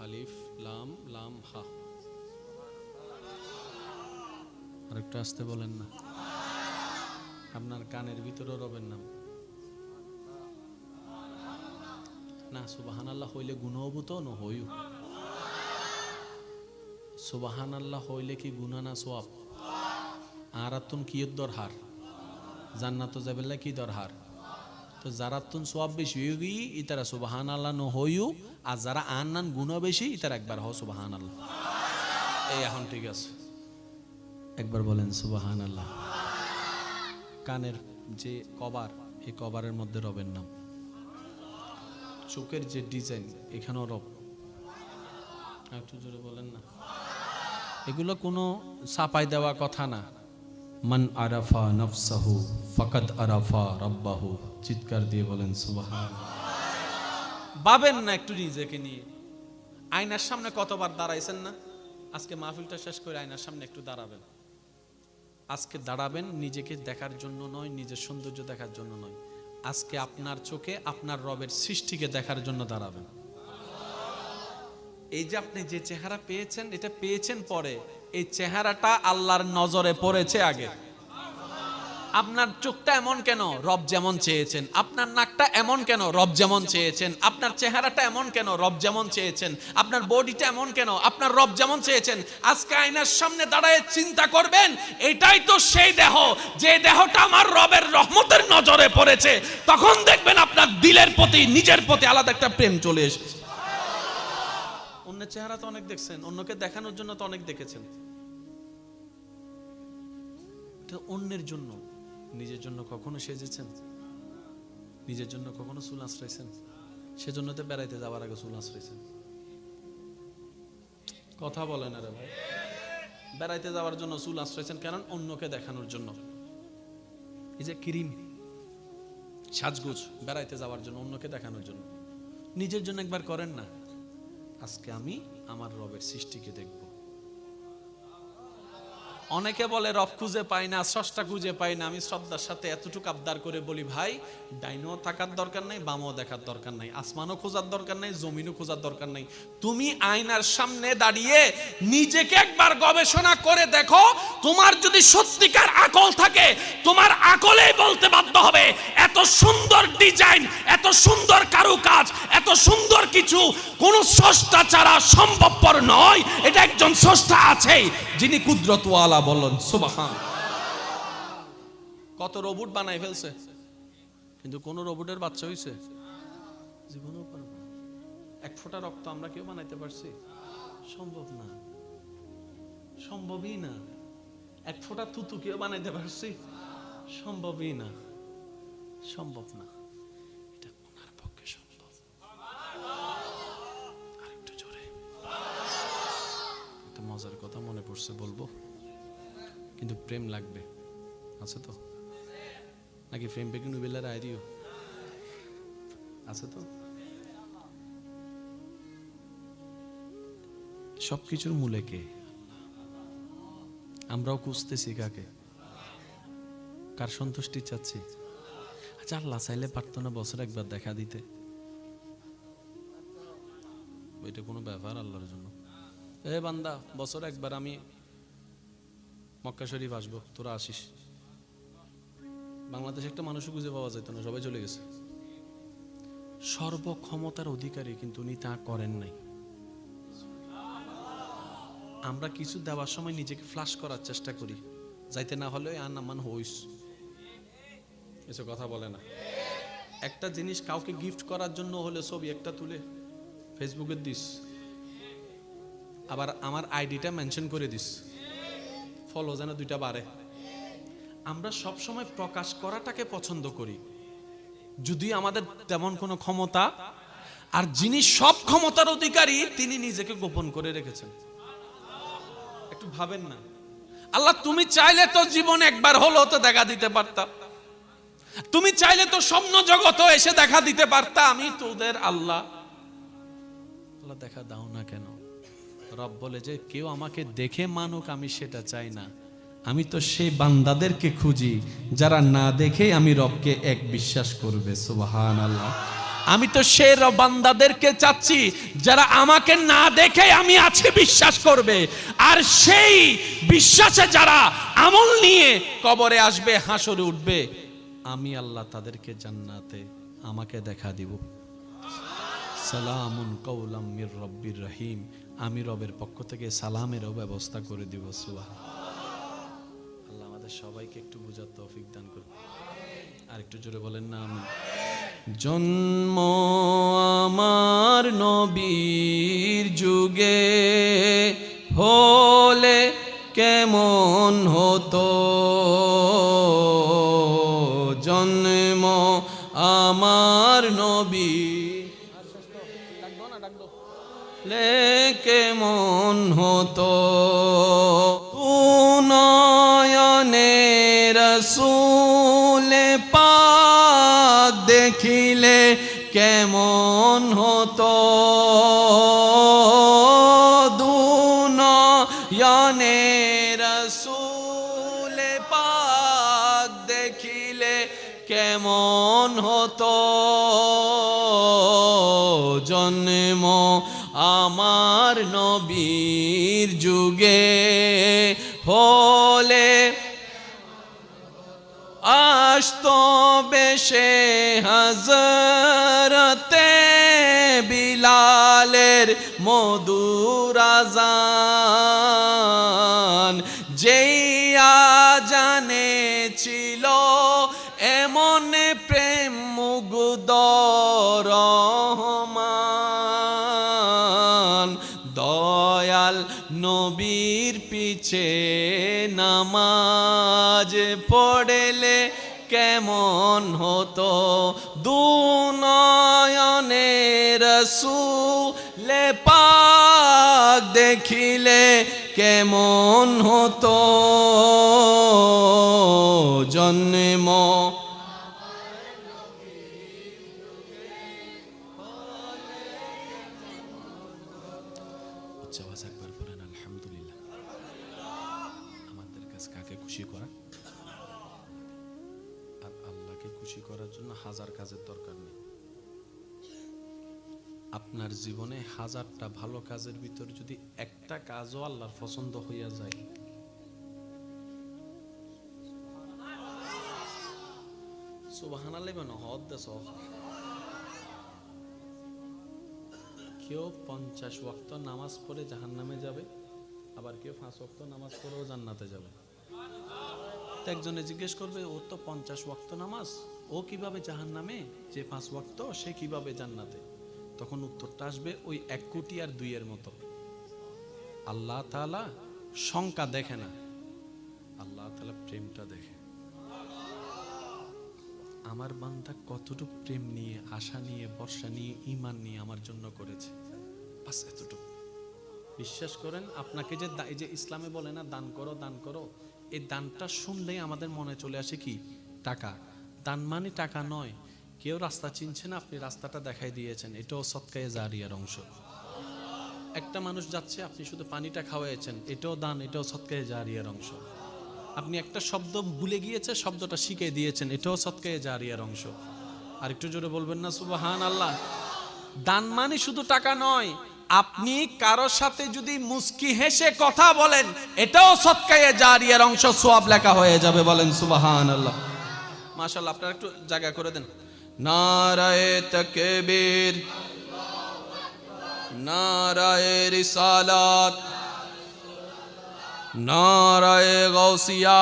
আলিফ লাম লাম হা। আরেকটু আসতে বলেন না। আপনার কানের ভিতরেও রবের নাম। না সুবহানাল্লাহ হইলে গুণ হবো তো না হইও। সুবহানাল্লাহ হইলে কি গুণা না সোয়াব? আর আতুন কি দরহার? জান্নাত যাবেলা কি দরহার? তো যারা তুন সোয়াব বেশি হয়ে গিয়ে ইতারা সুবহানাল্লাহ ন হইও, আর যারা আন্নান গুণ বেশি ইতারা একবার হও সুবহানাল্লাহ। এই এখন ঠিক আছে, একবার বলেন সুবহানাল্লাহ। কানের যে কভার, এই কভারের মধ্যে রবের নাম। চোখের যে ডিজাইন, এখানেও রব। একটু জোরে বলেন না। এগুলো কোনো ছাপাই দেওয়া কথা না। মান আরাফা নফসাহু ফাকাদ আরাফা রাব্বাহু। চিৎকার দিয়ে বলেন সুবহানাল্লাহ। ভাবেন না একটু নিজেকে নিয়ে। আয়নার সামনে কতবার দাঁড়াইছেন না? আজকে মাহফিলটা শেষ করে আয়নার সামনে একটু দাঁড়াবেন। আজকে দাঁড়াবেন নিজেকে দেখার জন্য নয়, নিজের সৌন্দর্য দেখার জন্য নয়। আজকে আপনার চোখে আপনার রবের সৃষ্টিকে দেখার জন্য দাঁড়াবেন। এই যে আপনি যে চেহারা পেয়েছেন, এটা পেয়েছেন পরে, এই চেহারাটা আল্লাহর নজরে পড়েছে আগে। আপনার চোখটা এমন কেন? রব যেমন চেয়েছেন। আপনার নাকটা এমন কেন? রব যেমন চেয়েছেন। আপনার চেহারাটা এমন কেন? রব যেমন চেয়েছেন। আপনার বডিটা এমন কেন? আপনার রব যেমন চেয়েছেন। আজকে আয়নার সামনে দাঁড়ায় চিন্তা করবেন, এটাই তো সেই দেহ, যে দেহটা আমার রবের রহমতের নজরে পড়েছে। তখন দেখবেন আপনার দিলের প্রতি, নিজের প্রতি আলাদা একটা প্রেম চলে এসেছে। অন্যের চেহারা তো অনেক দেখছেন, অন্যকে দেখানোর জন্য তো অনেক দেখেছেন। অন্যের জন্য, নিজের জন্য কখনো সেজেছেন? নিজের জন্য কখনো চুল আশ্রয়ছেন? সেজন্য তো বেড়াইতে যাওয়ার আগে চুল আশ্রয়ছেন। কথা বলেন আরে ভাই, বেড়াইতে যাওয়ার জন্য চুল আশ্রয়ছেন কারণ অন্যকে দেখানোর জন্য। এই যে ক্রিম, সাজগোজ, বেড়াইতে যাওয়ার জন্য, অন্যকে দেখানোর জন্য। নিজের জন্য একবার করেন না, আজকে আমি আমার রবের সৃষ্টিকে দেখব। অনেকে বলে রব খুঁজে পাই না, স্রষ্টা খুঁজে পাই না। আমি শ্রদ্ধার সাথে এতটুকু আবদার করে বলি, ভাই ডাইনও থাকার দরকার নাই, বামও দেখার দরকার নাই, আসমানও খোঁজার দরকার নাই, জমিনও খোঁজার দরকার নাই। তুমি আয়নার সামনে দাঁড়িয়ে নিজেকে একবার গবেষণা করে দেখো। তোমার যদি সত্যিকার আকল থাকে, তোমার আকলেই বলতে বাধ্য হবে এত সুন্দর ডিজাইন, এত সুন্দর কারুকাজ, এত সুন্দর কিছু কোন স্রষ্টা ছাড়া সম্ভবপর নয়। এটা একজন স্রষ্টা আছেই যিনি কুদরতওয়ালা। বলুন সুবহান। কত রোবট বানাই ফেলছে, কিন্তু কোন রোবটের বাচ্চা হইছে? জীবনেও পারবো না। এক ফোঁটা রক্ত আমরা কেউ বানাইতে পারছি? সম্ভব না, সম্ভবই না। এক ফোঁটা থুতু কেউ বানাইতে পারছি? সম্ভবই না, সম্ভব না। এটা ওনার পক্ষে সম্ভব। আরেকটু জোরে। একটা মজার কথা মনে পড়ছে, বলবো, কিন্তু প্রেম লাগবে। আছে তো নাকি? প্রেম পেকে নুবেলার আইডিও আছে তো? সবকিছুর মূলে কে? আমরাও খুঁজতেছি কাকে? কার সন্তুষ্টি চাচ্ছি? আচ্ছা, আল্লাহ চাইলে পারতো না বছর একবার দেখা দিতে? এটা কোনো ব্যাপার আল্লাহর জন্য? এ বান্দা, বছর একবার আমি মক্কা শরীফ আসবো, তোরা আসিস। বাংলাদেশে একটা মানুষও খুঁজে পাওয়া যেত না, সবাই চলে গেছে। সর্বক্ষমতার অধিকারী, কিন্তু উনি তা করেন নাই। আমরা কিছু দেওয়ার সময় নিজেকে ফ্লাশ করার চেষ্টা করি, যাইতে না হলে আনামান হইস, এসব কথা বলে না। একটা জিনিস কাউকে গিফট করার জন্য হলে ছবি একটা তুলে ফেসবুকে দিস, আবার আমার আইডিটা মেনশন করে দিস, ফলো যেন 2টা বাড়ে। আমরা সব সময় প্রকাশ করাটাকে পছন্দ করি, যদি আমাদের তেমন কোনো ক্ষমতা, আর যিনি সব ক্ষমতার অধিকারী তিনি নিজেকে গোপন করে রেখেছেন। একটু ভাবেন না, আল্লাহ তুমি চাইলে তো জীবনে একবার হলো তো দেখা দিতে পারতাম, তুমি চাইলে তো স্বপ্ন জগতে এসে দেখা দিতে পারতা। আমি তোদের আল্লাহ, আল্লাহ দেখা দাও না কেন? রব বলে যে কেউ আমাকে দেখে মানুক, আমি সেটা চাই না। আমি তো সেই বান্দাদেরকে খুঁজি যারা না দেখে আমি রবকে এক বিশ্বাস করবে। সুবহানাল্লাহ। আমি তো সেই বান্দাদেরকে চাচ্ছি যারা আমাকে না দেখে আমি আছি বিশ্বাস করবে, আর সেই বিশ্বাসে যারা আমল নিয়ে কবরে আসবে, হাসরে উঠবে, আমি আল্লাহ তাদেরকে জান্নাতে আমাকে দেখা দিব। সালামুন কাওলাম মির রব্বির রহিম, আমি রবের পক্ষ থেকে সালামেরও ব্যবস্থা করে দিব। সুবহানাল্লাহ। আল্লাহ আমাদের সবাইকে একটু বুঝার তৌফিক দান করুন। আর একটু জোরে বলেন না আমিন। জন্ম আমার নবীর যুগে হলে কেমন হতো, জন্ম আমার নবী কেমন হতো, নয়নে রাসূল পাক দেখিলে কেমন হতো, নয়নে রাসূল পাক দেখিলে কেমন হতো, জন্ম আমার নবীর যুগে হলে আসতো বেশে হযরতে বিলালের মধুর আযান, যেই আযানে ছিল এমন প্রেম মুগ্ধ রহমান, দয়াল নবীর পিছে নামাজ পড়লে কেমন হতো, দুনয়নে রসূলে পাক দেখিলে কেমন হতো জন্ম। একবার বলেন আলহামদুলিল্লাহ। আমাদের কাছে কাকে খুশি করা? আর আল্লাহকে খুশি করার জন্য হাজার কাজের দরকার নেই। আপনার জীবনে হাজারটা ভালো কাজের ভিতর যদি একটা কাজও আল্লাহর পছন্দ হইয়া যায়, সুবহানাল্লাহ মানে হদ দেশ। কেউ 50 ওয়াক্ত নামাজ পড়ে জাহান্নামে যাবে, আবার কেউ 5 ওয়াক্ত নামাজ পড়েও জান্নাতে যাবে। একজনে জিজ্ঞেস করবে, ও তো 50 ওয়াক্ত নামাজ, ও কিভাবে জাহান্নামে, যে 5 ওয়াক্ত সে কিভাবে জান্নাতে? তখন উত্তরটা আসবে ওই 1 কোটি আর 2 এর মতো। আল্লাহ তাআলা সংখ্যা দেখে না, আল্লাহ তাআলা প্রেমটা দেখে। আমার বান্দা কতটুকু প্রেম নিয়ে, আশা নিয়ে, ভরসা নিয়ে, ঈমান নিয়ে আমার জন্য করেছে, বাস এতটুকু। বিশ্বাস করেন, আপনাকে যে এই যে ইসলামে বলে না দান করো দান করো, এই দানটা শুনলেই আমাদের মনে চলে আসে কি? টাকা। দান মানে টাকা নয়। কেউ রাস্তা চিনছে না, আপনি রাস্তাটা দেখাই দিয়েছেন, এটাও সদকায়ে জারিয়ার অংশ। একটা মানুষ যাচ্ছে, আপনি শুধু পানিটা খাওয়াইছেন, এটাও দান, এটাও সদকায়ে জারিয়ার অংশ। আপনি একটা শব্দ ভুলে গিয়েছে, শব্দটা শিখিয়ে দিয়েছেন, এটাও সদকায়ে জারিয়ার অংশ। আর একটু জোরে বলবেন না সুবহানাল্লাহ? দান মানে শুধু টাকা নয়, আপনি কারো সাথে যদি মুস্কি হেসে কথা বলেন, এটাও সদকায়ে জারিয়ার অংশ, সওয়াব লেখা হয়ে যাবে। বলেন সুবহানাল্লাহ। মাশাআল্লাহ। আপনারা একটু জায়গা করে দেন। নারায়ে তাকবীর, নারায়ে রিসালাত, নারায়ে গাউসিয়া।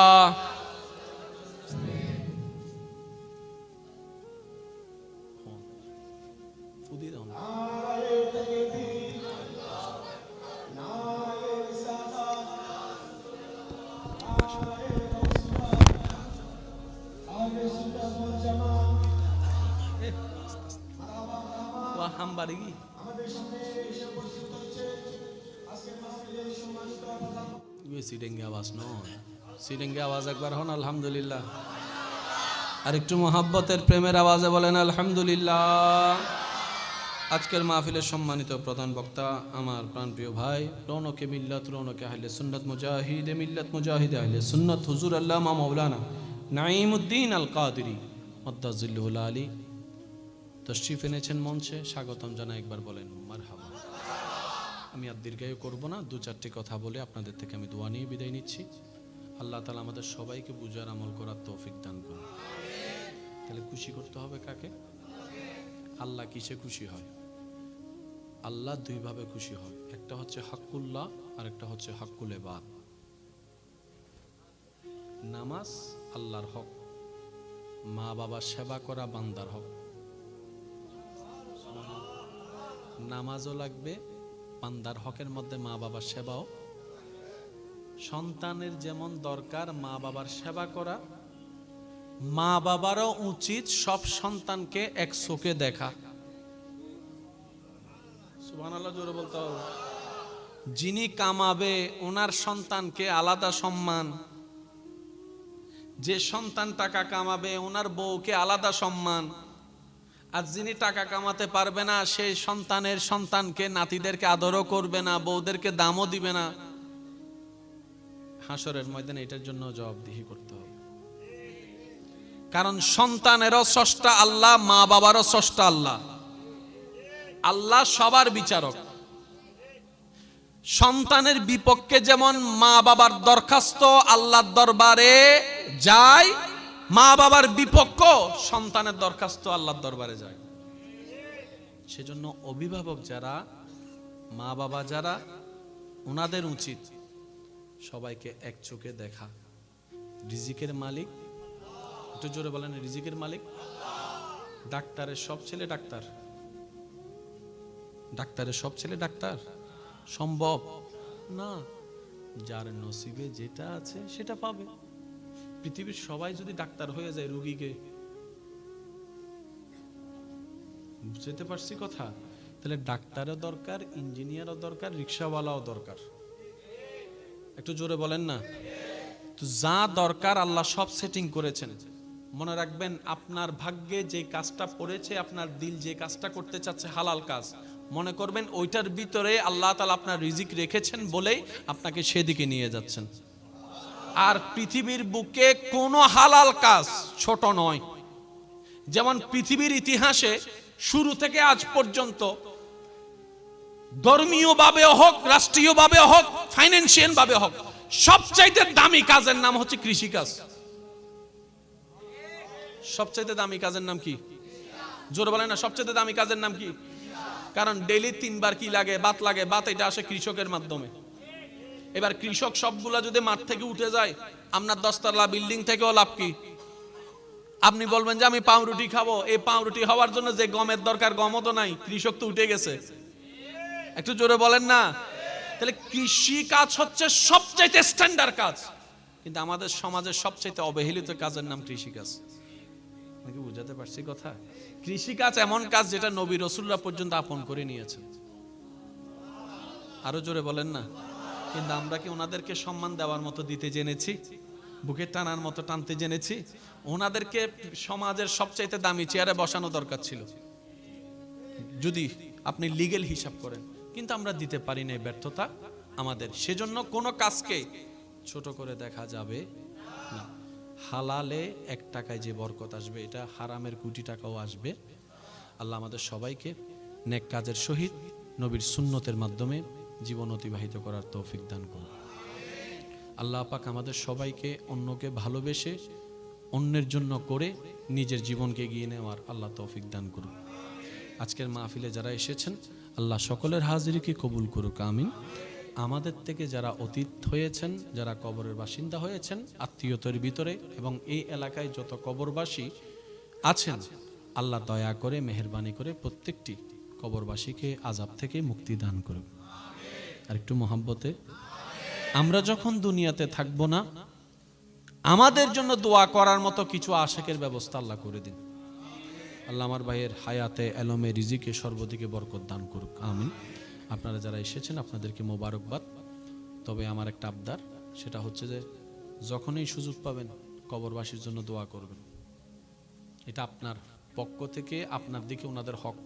সিডেঙ্গে আওয়াজ নয়, সিডেঙ্গে আওয়াজ একবার হন আলহামদুলিল্লাহ। আর একটু মোহাব্বতের প্রেমের আওয়াজে বলেন আলহামদুলিল্লাহ। আজকের মাহফিলের সম্মানিত প্রধান বক্তা আমার প্রাণপ্রিয় ভাই, রৌনকে মিল্লাত, রৌনকে আহলে সুন্নাত, মুজাহিদে মিল্লাত, মুজাহিদে আহলে সুন্নাত, হুজুর আল্লামা মাওলানা নাঈমউদ্দিন আল কাদেরী মুদ্দাজিল্লুল আলী তশরিফ এনেছেন মঞ্চে। স্বাগতম জানাই, একবার বলেন মারহাবা। আমি আর দীর্ঘায়ু করব না, 2-4টি কথা বলে আপনাদের থেকে আমি দোয়া নিয়ে বিদায় নিচ্ছি। আল্লাহ তাআলা আমাদের সবাইকে বুঝার আমল করার তৌফিক দান করুন। তাহলে খুশি করতে হবে কাকে? আল্লাহ কিসে খুশি হয়? আল্লাহ 2 ভাবে খুশি হয়, একটা হচ্ছে হাক্কুল্লাহ আর একটা হচ্ছে হাক্কুল ইবাদ। নামাজ আল্লাহর হক, মা বাবার সেবা করা বান্দার হক। নামাজও লাগবে, বান্দার হকের মধ্যে মা বাবার সেবাও। সন্তানের যেমন দরকার মা বাবার সেবা করা, মা বাবারও উচিত সব সন্তানকে এক চোখে দেখা। সুবহানাল্লাহ জোরে বলতে হবে। যিনি কামাবে ওনার সন্তানকে আলাদা সম্মান, যে সন্তান টাকা কামাবে ওনার বউকে আলাদা সম্মান, আর যিনি টাকা কামাতে পারবে না সেই সন্তানের সন্তানকে, নাতিদেরকে আদরও করবে না, বউদেরকে দামও দিবে না। হাসরের ময়দানে এটার জন্য জবাবদিহি করতে হবে। কারণ সন্তানেরও স্রষ্টা আল্লাহ, মা বাবারও স্রষ্টা আল্লাহ। আল্লাহ সবার বিচারক। সন্তানের বিপক্ষে যেমন মা বাবার দরখাস্ত আল্লাহর দরবারে যায়, মা বাবার বিপক্ষ সন্তানের দরখাস্ত আল্লাহর দরবারে যায়। সেজন্য অভিভাবক যারা, মা বাবা যারা, ওনাদের উচিত সবাইকে এক চোখে দেখা। রিজিকের মালিক, একটু জোরে বলেন, রিজিকের মালিক। ডাক্তারের সব ছেলে ডাক্তার, ডাক্তারের সব ছেলে ডাক্তার সম্ভব না। যার নসিবে যেটা আছে সেটা পাবে। পৃথিবীর সবাই যদি ডাক্তার হয়ে যায়, রোগীকে বুঝতে পারছি কথা? তাহলে ডাক্তারও দরকার, ইঞ্জিনিয়ারও দরকার, রিক্সাওয়ালাও দরকার। একটু জোরে বলেন না। তো যা দরকার আল্লাহ সব সেটিং করেছেন। মনে রাখবেন, আপনার ভাগ্যে যে কাজটা পড়েছে, আপনার দিল যে কাজটা করতে চাচ্ছে হালাল কাজ, মনে করবেন ওইটার ভিতরে আল্লাহ তাআলা আপনার রিজিক রেখেছেন বলেই আপনাকে সেদিকে নিয়ে যাচ্ছেন। আর পৃথিবীর বুকে কোনো হালাল কাজ ছোট নয়। যেমন পৃথিবীর ইতিহাসে শুরু থেকে আজ পর্যন্ত ধর্মীয় ভাবে হোক, রাষ্ট্রীয় ভাবে হোক, ফাইন্যান্সিয়াল ভাবে হোক, সবচাইতে দামি কাজের নাম হচ্ছে কৃষিকাজ। সবচাইতে দামি কাজের নাম কি? জোরে বলেন না। সবচাইতে দামি কাজের নাম কি? কারণ ডেইলি 3 বার কি লাগে? ভাত লাগে। ভাত এটা আসে কৃষকের মাধ্যমে। এবার কৃষক সবগুলা যদি মাঠ থেকে উঠে যায়, আপনার 10 তলা বিল্ডিং থেকেও লাভ কি? আপনি বলবেন যে আমি পাউরুটি খাবো, এই পাউরুটি হওয়ার জন্য যে গমের দরকার, গমও তো নাই, কৃষক তো উঠে গেছে। একটু জোরে বলেন না। তাহলে কৃষি কাজ হচ্ছে সবচাইতে স্ট্যান্ডার্ড কাজ, কিন্তু আমাদের সমাজের সবচাইতে অবহেলিত কাজের নাম কৃষিকাজ। নাকি বুঝাতে পারছি কথা? কৃষিকাজ এমন কাজ যেটা নবী রাসূলরা পর্যন্ত আপন করে নিয়েছেন। আরো জোরে বলেন না। কিন্তু আমরা কি ওনাদেরকে সম্মান দেওয়ার মতো দিতে জেনেছি? বুকে টানার মতো টানতে জেনেছি? ওনাদেরকে সমাজের সবচাইতে দামি চেয়ারে বসানো দরকার ছিল যদি আপনি লিগ্যাল হিসাব করেন, কিন্তু আমরা দিতে পারি না। ব্যর্থতা আমাদের। সেজন্য কোনো কাজকে ছোট করে দেখা যাবে না। হালালে 1 টাকায় যে বরকত আসবে, এটা হারামের কোটি টাকাও আসবে। আল্লাহ আমাদের সবাইকে নেক কাজের সহিত নবীর সুন্নতের মাধ্যমে জীবন অতিবাহিত করার তৌফিক দান করুন। আল্লাহ পাক আমাদের সবাইকে অন্যকে ভালোবেসে অন্যের জন্য করে নিজের জীবনকে এগিয়ে নেওয়ার আল্লাহ তৌফিক দান করুন। আজকের মাহফিলে যারা এসেছেন, আল্লাহ সকলের হাজিরিকে কবুল করুক, আমিন। আমাদের থেকে যারা অতীত হয়েছেন, যারা কবরের বাসিন্দা হয়েছেন আত্মীয়তার ভিতরে, এবং এই এলাকায় যত কবরবাসী আছেন, আল্লাহ দয়া করে মেহেরবানি করে প্রত্যেকটি কবরবাসীকে আযাব থেকে মুক্তি দান করুন। আর একটু মহব্বতে, আমরা যখন দুনিয়াতে থাকবো না, আমাদের জন্য দোয়া করার মতো কিছু আশিকের ব্যবস্থা আল্লাহ করে দিন। আল্লাহ আমার ভাইয়ের হায়াতে, এলমে, রিজিকে সর্বদিকে বরকত দান করুক, আমিন। আপনারা যারা এসেছেন আপনাদেরকে মোবারকবাদ। তবে আমার একটা আবদার, সেটা হচ্ছে যে যখনই সুযোগ পাবেন কবরবাসীর জন্য দোয়া করবেন। এটা আপনার পক্ষ থেকে, আপনার দিকে ওনাদের হক।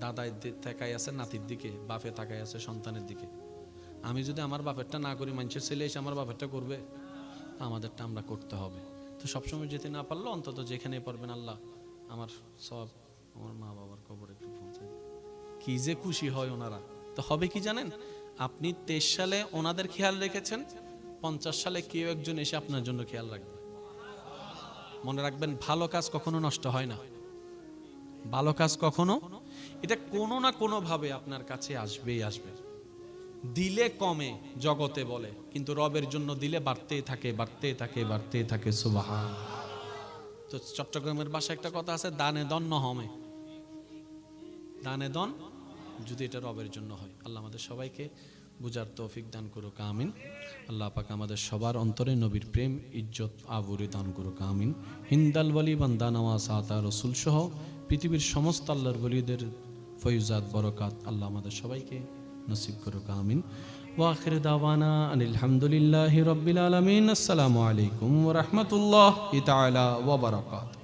দাদাই তাকায় আছে নাতির দিকে, বাপে তাকায় আছে সন্তানের দিকে। আমি যদি আমার বাপেরটা না করি, মানুষের ছেলে এসে আমার বাপেরটা করবে? আমাদেরটা আমরা করতে হবে। তো সবসময় যেতে না পারলো অন্তত যেখানে পারবেন, আল্লাহ আমার সব, আমার মা বাবার কবর একটু পৌঁছে। কি যে খুশি হয় ওনারা। তো হবে কি জানেন? আপনি 23 সালে ওনাদের খেয়াল রেখেছেন, 50 সালে কেউ একজন এসে আপনার জন্য খেয়াল রাখবে। মনে রাখবেন, ভালো কাজ কখনো নষ্ট হয় না। ভালো কাজ কখনো, এটা কোনো না কোনো ভাবে আপনার কাছে আসবেই আসবে। দিলে কমে জগতে বলে, কিন্তু রবের জন্য দিলে বাড়তেই থাকে, বাড়তেই থাকে, বাড়তেই থাকে। সুবহান। তো চট্টগ্রামের ভাষায় একটা কথা আছে, দানে দন নহমে। দানে দন যদি এটা রবের জন্য হয়। আল্লাহ আমাদের সবাইকে বুঝার তৌফিক দান করুক, আমিন। আল্লাহ পাক আমাদের সবার অন্তরে নবীর প্রেম, ইজ্জত, আবুরি দান করুক, আমিন। হিন্দাল ওয়ালি, বান্দা, নওয়াজ, আতা, রাসূল সহ পৃথিবীর সমস্ত আল্লাহর ওলিদের ফয়জাত, বরকাত আল্লাহ আমাদের সবাইকে নসিব করুক, আমিন। ওয়া আখির দাওয়ানা আনিল হামদুলিল্লাহি রাব্বিল আলামিন। আসসালামু আলাইকুম ওয়া রাহমাতুল্লাহি তাআলা ওয়া বারাকাতুহু।